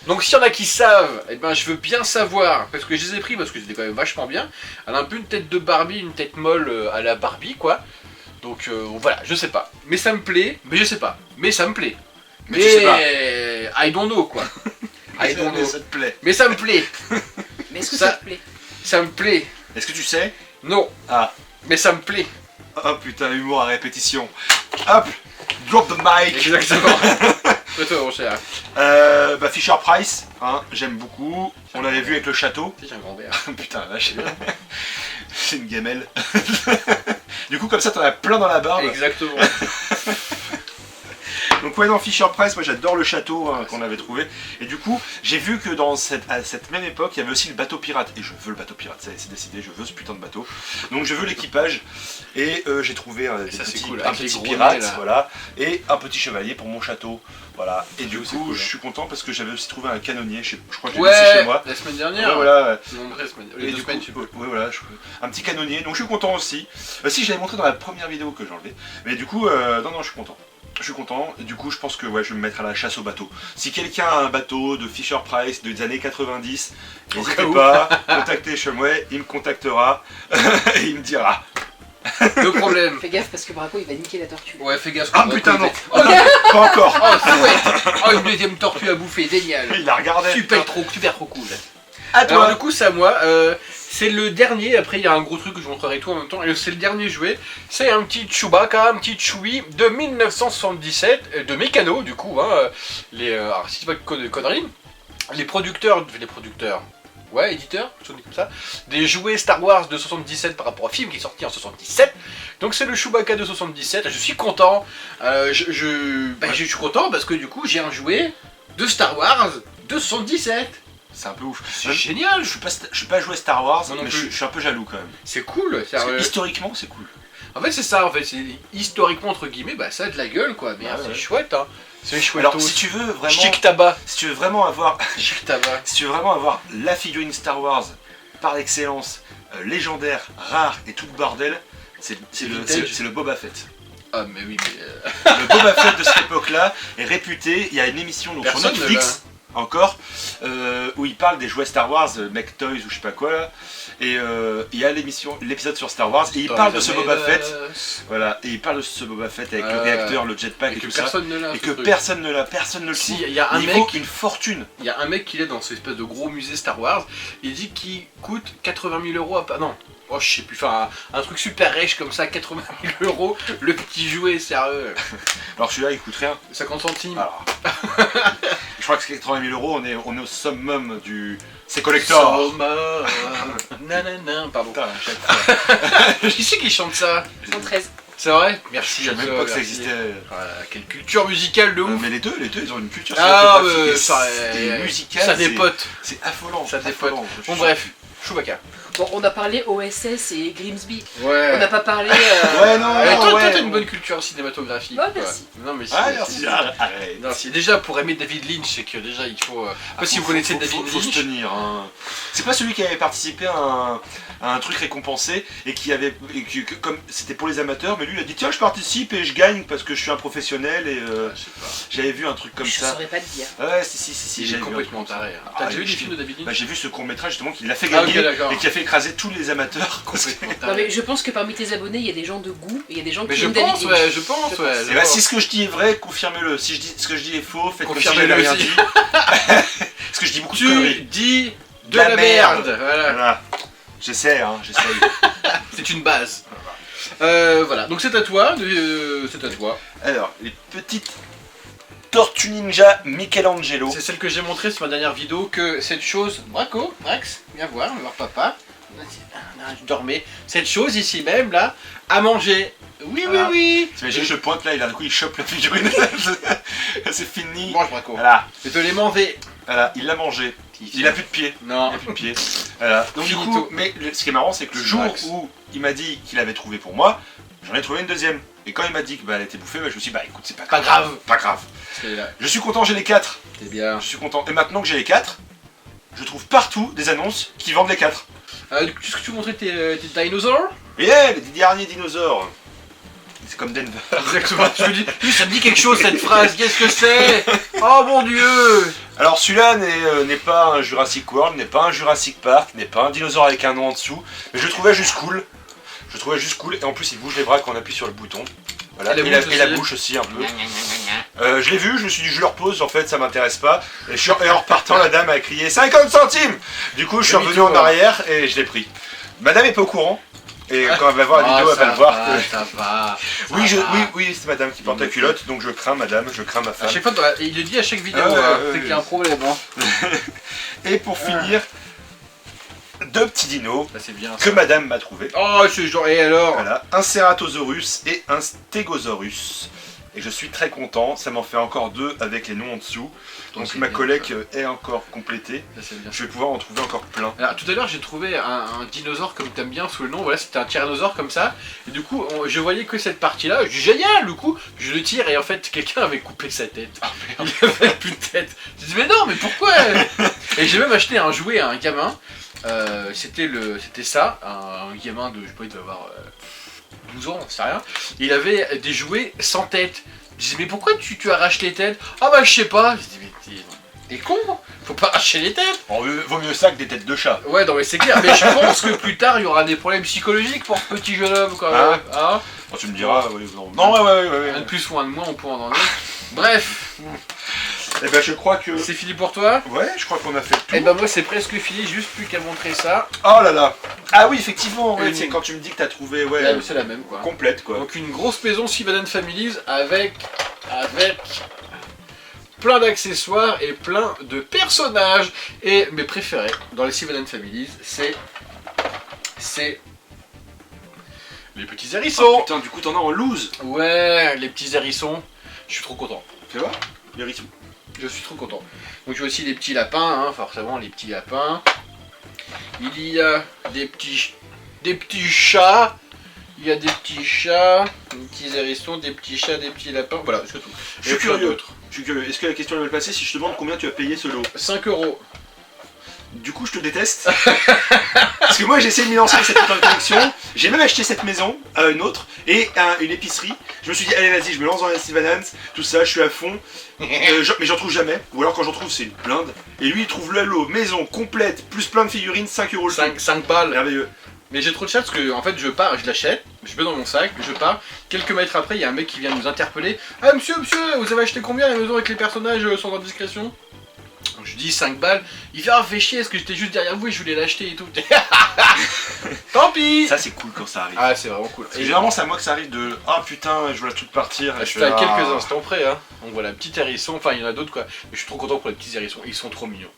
Donc s'il y en a qui savent, eh ben je veux bien savoir, parce que je les ai pris, parce que c'était quand même vachement bien. Elle a un peu une tête de Barbie, une tête molle à la Barbie, quoi. Donc voilà, je sais pas. Mais ça me plaît, mais je sais pas. Mais ça me plaît. Mais tu sais pas. I don't know, quoi. I don't know. Ça te plaît. Mais ça me plaît. Mais est-ce que ça- ça te plaît? Ça me plaît. Est-ce que tu sais? Non. Ah. Mais ça me plaît. Oh putain, humour à répétition. Hop, drop the mic. Exactement. C'est toi, mon cher. Bah Fisher Price, hein, j'aime beaucoup. On l'avait vu avec le château. J'ai un grand verre. Putain, là, c'est une gamelle. Du coup, comme ça, t'en as plein dans la barbe. Exactement. Donc ouais, dans Fisher Price, moi j'adore le château hein, qu'on avait trouvé. Et du coup, j'ai vu que à cette même époque, il y avait aussi le bateau pirate. Et je veux le bateau pirate, c'est décidé, je veux ce putain de bateau. Donc je veux l'équipage. Et j'ai trouvé des ça, c'est petits, cool, un avec les petit gros pirate, nez, là. voilà. Et un petit chevalier pour mon château. Voilà. Et du Oui, c'est coup, cool, je hein. suis content parce que j'avais aussi trouvé un canonnier. Je crois que je l'ai laissé chez Ouais, moi. la semaine Ouais, dernière. voilà. Non, la semaine. Et Les du deux coup, semaines, je sais pas. ouais, voilà, un petit canonnier, donc je suis content aussi. Si, je l'avais montré dans la première vidéo que j'ai enlevée. Mais du coup, non, je suis content. Je suis content, et du coup, je pense que ouais, je vais me mettre à la chasse au bateau. Si quelqu'un a un bateau de Fisher Price des années 90, n'hésitez cas où. pas, contactez Shumway, il me contactera et il me dira. Deux problèmes. Fais gaffe parce que Braco il va niquer la tortue. Ouais, fais gaffe. Ah putain, non. Oh, Pas encore. ouais. Oh, une deuxième tortue à bouffer, génial. Il a regardé. Super trop cool. À Alors toi. du coup, c'est à moi. C'est le dernier. Après, il y a un gros truc que je vous montrerai tout en même temps. Et c'est le dernier jouet. C'est un petit Chewbacca, un petit Chewie de 1977 de Mécano, du coup. Hein, alors, si c'est pas de conneries, les producteurs. Ouais, éditeur, je dis comme ça. Des jouets Star Wars de 77 par rapport au film qui est sorti en 77. Donc c'est le Chewbacca de 77. Je suis content. Je suis content parce que du coup j'ai un jouet de Star Wars de 77. C'est un peu ouf. C'est génial. Je suis pas joué Star Wars, Moi non mais plus. je suis un peu jaloux quand même. C'est cool. Parce que historiquement, c'est cool. En fait c'est ça. En fait c'est historiquement entre guillemets, bah ça a de la gueule quoi. Mais Ouais, c'est ouais. chouette. Hein. C'est chouette. Alors, si tu veux vraiment, Chic tabac. si tu veux vraiment avoir, Chic tabac. si tu veux vraiment avoir la figurine Star Wars par excellence, légendaire, rare et tout le bordel, c'est le Boba Fett. Ah mais oui mais. Le Boba Fett de cette époque-là est réputé. Il y a une émission donc, sur Personne ne Netflix encore où il parle des jouets Star Wars, Mech Toys ou je sais pas quoi là. Et il y a l'épisode sur Star Wars et il parle de ce Boba Fett. Voilà, et il parle de ce Boba Fett avec le réacteur, le jetpack et tout ça. Personne ne l'a. Et que personne ne l'a, personne ne le Si, trouve. il y a un Il mec. vaut une fortune. Il y a un mec qui est dans cette espèce de gros musée Star Wars. Il dit qu'il coûte 80 000 € à. Non, oh, je sais plus. Enfin, un truc super riche comme ça, 80 000 €. Le petit jouet, sérieux. Alors celui-là il coûte rien. 50 centimes. Alors, je crois que c'est 80 000 €, on est au summum du. C'est collector. Soma, nanana, pardon. Putain, à chaque fois. Qui c'est qui chante ça? 113. C'est vrai? Merci. Je savais à même toi, pas que ça merci. existait. Voilà, quelle culture musicale de ouf. Mais les deux, ils ont une culture Ah, cinématographique et musicale. ça dépote. C'est affolant. Ça dépote. affolant. Bon, bref, Chewbacca. Bon, on a parlé OSS et Grimsby. Ouais. On n'a pas parlé. Ouais, non, Toi, ouais. t'as une bonne culture cinématographique. Ouais, quoi. merci. Non, mais si. Ah, merci. Arrête. Non, si déjà pour aimer David Lynch, c'est que déjà il faut. Je sais pas si vous connaissez David faut se Lynch. tenir. Hein. C'est pas celui qui avait participé à un truc récompensé et qui avait. Comme c'était pour les amateurs, mais lui il a dit tiens, je participe et je gagne parce que je suis un professionnel et Je sais pas. j'avais vu un truc comme Je ça. saurais pas te dire. Ouais, si, Il est j'avais vu un complètement truc comme ça. taré. T'as Ah, déjà vu je- des films de David Lynch? Bah, j'ai vu ce court métrage justement qui l'a fait Ah, ok, gagner d'accord. et qui a fait écraser tous les amateurs. Complètement Non, taré. mais je pense que parmi tes abonnés, il y a des gens de goût et il y a des gens Mais qui je aiment David pense, Lynch. ouais, je pense, Je ouais. pense. je Et bah, pense. si ce que je dis est vrai, confirmez-le. Si ce que je dis est faux, faites comme si Confirmez-le j'avais rien aussi. dit. Parce que je dis beaucoup de Tu conneries. dis de La la merde. merde. Voilà. Voilà. J'essaie, hein, j'essaie. C'est une base. Voilà. Donc c'est à toi. C'est à toi. Alors, les petites Tortues Ninja Michelangelo. C'est celle que j'ai montrée sur ma dernière vidéo que cette chose. Braco, Max, viens voir papa. Je dormais. Cette chose ici même là, à manger. Oui, Voilà. oui, oui. T'imagines, je pointe là, et d'un coup il chope la figurine. C'est fini. Mange Braco. Voilà, Je te l'ai mangé. voilà, il l'a mangé. Il a plus de pied. Non. Il a plus de pied. Voilà. Donc du coup, Finito. mais ce qui est marrant, c'est que le C'est jour Max. où il m'a dit qu'il avait trouvé pour moi, j'en ai trouvé une deuxième. Et quand il m'a dit que bah, elle était bouffée, bah, je me suis dit bah écoute, c'est Pas grave. Pas grave. C'est là. Je suis content, j'ai les 4. C'est bien. Je suis content. Et maintenant que j'ai les 4, je trouve partout des annonces qui vendent les 4. Du coup, est-ce que tu montrais tes dinosaures? Et les derniers dinosaures. C'est comme Denver. Exactement. Je me dis, oui, ça me dit quelque chose cette phrase. Qu'est-ce que c'est? Oh mon dieu. Alors celui-là n'est pas un Jurassic World, n'est pas un Jurassic Park, n'est pas un dinosaure avec un nom en dessous, mais je le trouvais juste cool. Je le trouvais juste cool, et en plus il bouge les bras quand on appuie sur le bouton. Voilà. Et Et la aussi. bouche aussi un peu. Je l'ai vu, je me suis dit je le repose, en fait ça m'intéresse pas. Et en repartant la dame a crié 50 centimes. Du coup je suis revenu en arrière et je l'ai pris. Madame est pas au courant. Et quand elle va voir la vidéo, elle va le voir. que- Ça va. Oui, ça va. oui, c'est madame qui porte la culotte, donc je crains madame, je crains ma À femme. chaque fois, il le dit à chaque vidéo, Ah ouais, hein, ouais, c'est ouais. qu'il y a un problème. Hein. Et pour finir, deux petits dinos Ça c'est bien. que madame m'a trouvé. Oh, c'est genre. Et alors? Voilà, un Ceratosaurus et un Stegosaurus. Et je suis très content, ça m'en fait encore deux avec les noms en dessous. Donc c'est ma bien, collecte est encore complétée. Ça c'est bien. Je vais pouvoir en trouver encore plein. Alors tout à l'heure j'ai trouvé un dinosaure comme t'aimes bien sous le nom, voilà c'était un tyrannosaure comme ça, et du coup je voyais que cette partie là, je dis génial du coup, je le tire et en fait quelqu'un avait coupé sa tête, il avait plus de tête, je dis mais non mais pourquoi? Et j'ai même acheté un jouet à un gamin, c'était ça, un gamin de, je sais pas il devait avoir 12 ans, c'est rien, il avait des jouets sans tête, je dis mais pourquoi tu arraches les têtes? Ah bah je sais pas, je dis mais t'es con, faut pas arracher les têtes. Bon, vaut mieux ça que des têtes de chat. Ouais, non mais c'est clair, mais je pense que plus tard il y aura des problèmes psychologiques pour ce petit jeune homme quand même. Hein? Bon, tu me diras, oui, non, ouais. Un de plus ou un de moins, on peut en donner. Bref, Et ben je crois que... c'est fini pour toi. Ouais, je crois qu'on a fait tout. Et ben moi c'est presque fini, juste plus qu'à montrer ça. Oh là là. Ah oui, effectivement, ouais, Une- c'est quand tu me dis que t'as trouvé, ouais, Là, c'est la même quoi. complète quoi. Donc une grosse maison Seven Families avec plein d'accessoires et plein de personnages. Et mes préférés dans les Seven Families, c'est les petits hérissons. Oh, putain, du coup t'en as en loose. Ouais, les petits hérissons, je suis trop content. Fais voir, hérisson. Je suis trop content. Donc j'ai aussi des petits lapins, hein, forcément les petits lapins. Il y a des petits chats. Il y a des petits chats, des petits hérissons, des petits chats, des petits lapins. Voilà, c'est tout. Je suis curieux. Est-ce que la question est mal passée si je te demande combien tu as payé ce lot? 5 €. Du coup, je te déteste. Parce que moi, j'ai essayé de m'y lancer dans cette collection. J'ai même acheté cette maison, une autre, et une épicerie. Je me suis dit, allez, vas-y, je me lance dans les Bananes, tout ça, je suis à fond. Mais j'en trouve jamais. Ou alors, quand j'en trouve, c'est une blinde. Et lui, il trouve le lot, maison complète, plus plein de figurines, 5 € le tout. 5 balles. Merveilleux. Mais j'ai trop de chance parce que, en fait, je pars, je l'achète, je mets dans mon sac, je pars. Quelques mètres après, il y a un mec qui vient nous interpeller. Ah, monsieur, vous avez acheté combien la maison avec les personnages sans indiscrétion? Donc je dis 5 balles, il fait ah fais chier parce que j'étais juste derrière vous et je voulais l'acheter et tout. Tant pis. Ça c'est cool quand ça arrive. Ah c'est vraiment cool. Et généralement c'est à moi que ça arrive de ah putain je vois tout partir. Je suis à quelques instants près hein. Donc voilà, petit hérisson, enfin il y en a d'autres quoi. Mais je suis trop content pour les petits hérissons, ils sont trop mignons.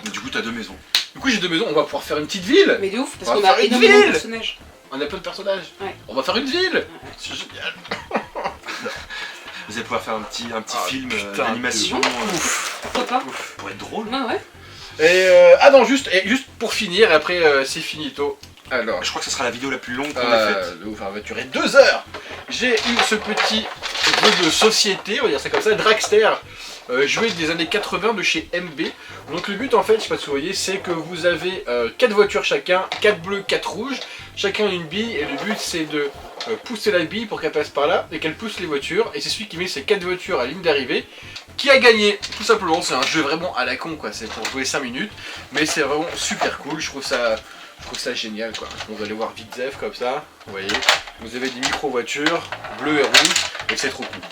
Mais du coup t'as 2 maisons. Du coup j'ai 2 maisons, on va pouvoir faire une petite ville. Mais de ouf, parce On qu'on va a faire une énormément de ville. personnages. On a plein de personnages. Ouais. On va faire une ville. C'est génial. Vous allez pouvoir faire un petit film putain, d'animation. Pourquoi pas? Pour être drôle. Ouais. Et ah non juste pour finir, et après c'est finito. Alors. Je crois que ce sera la vidéo la plus longue qu'on ait faite. Ça va durer 2 heures. J'ai eu ce petit jeu de société, on va dire ça comme ça, Dragster, jouet des années 80 de chez MB. Donc le but en fait, je sais pas si vous voyez, c'est que vous avez 4 voitures chacun, 4 bleus, 4 rouges, chacun une bille, et le but c'est de pousser la bille pour qu'elle passe par là et qu'elle pousse les voitures, et c'est celui qui met ces 4 voitures à la ligne d'arrivée qui a gagné, tout simplement. C'est un jeu vraiment à la con quoi, c'est pour jouer 5 minutes, mais c'est vraiment super cool, je trouve ça génial quoi. On va aller voir Vitzef comme ça, vous voyez, vous avez des micro-voitures, bleues et rouges, et c'est trop cool.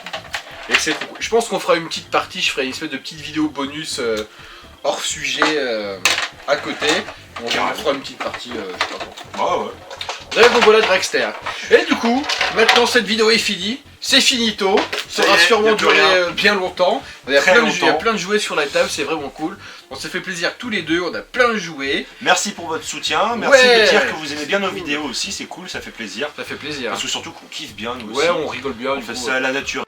Je pense qu'on fera une petite partie, je ferai une espèce de petite vidéo bonus hors sujet à côté. On fera une petite partie, je sais pas quand. Ah ouais. Bref, donc voilà Dragster. Et du coup, maintenant cette vidéo est finie, c'est finito, ça aura sûrement duré bien longtemps. Il y a plein de jouets sur la table, c'est vraiment cool. On s'est fait plaisir tous les deux, on a plein de jouets. Merci pour votre soutien, merci de dire que vous aimez bien nos vidéos aussi, c'est cool, ça fait plaisir. Ça fait plaisir. Parce que surtout qu'on kiffe bien nous aussi. Ouais, on rigole bien. On fait ça à la nature.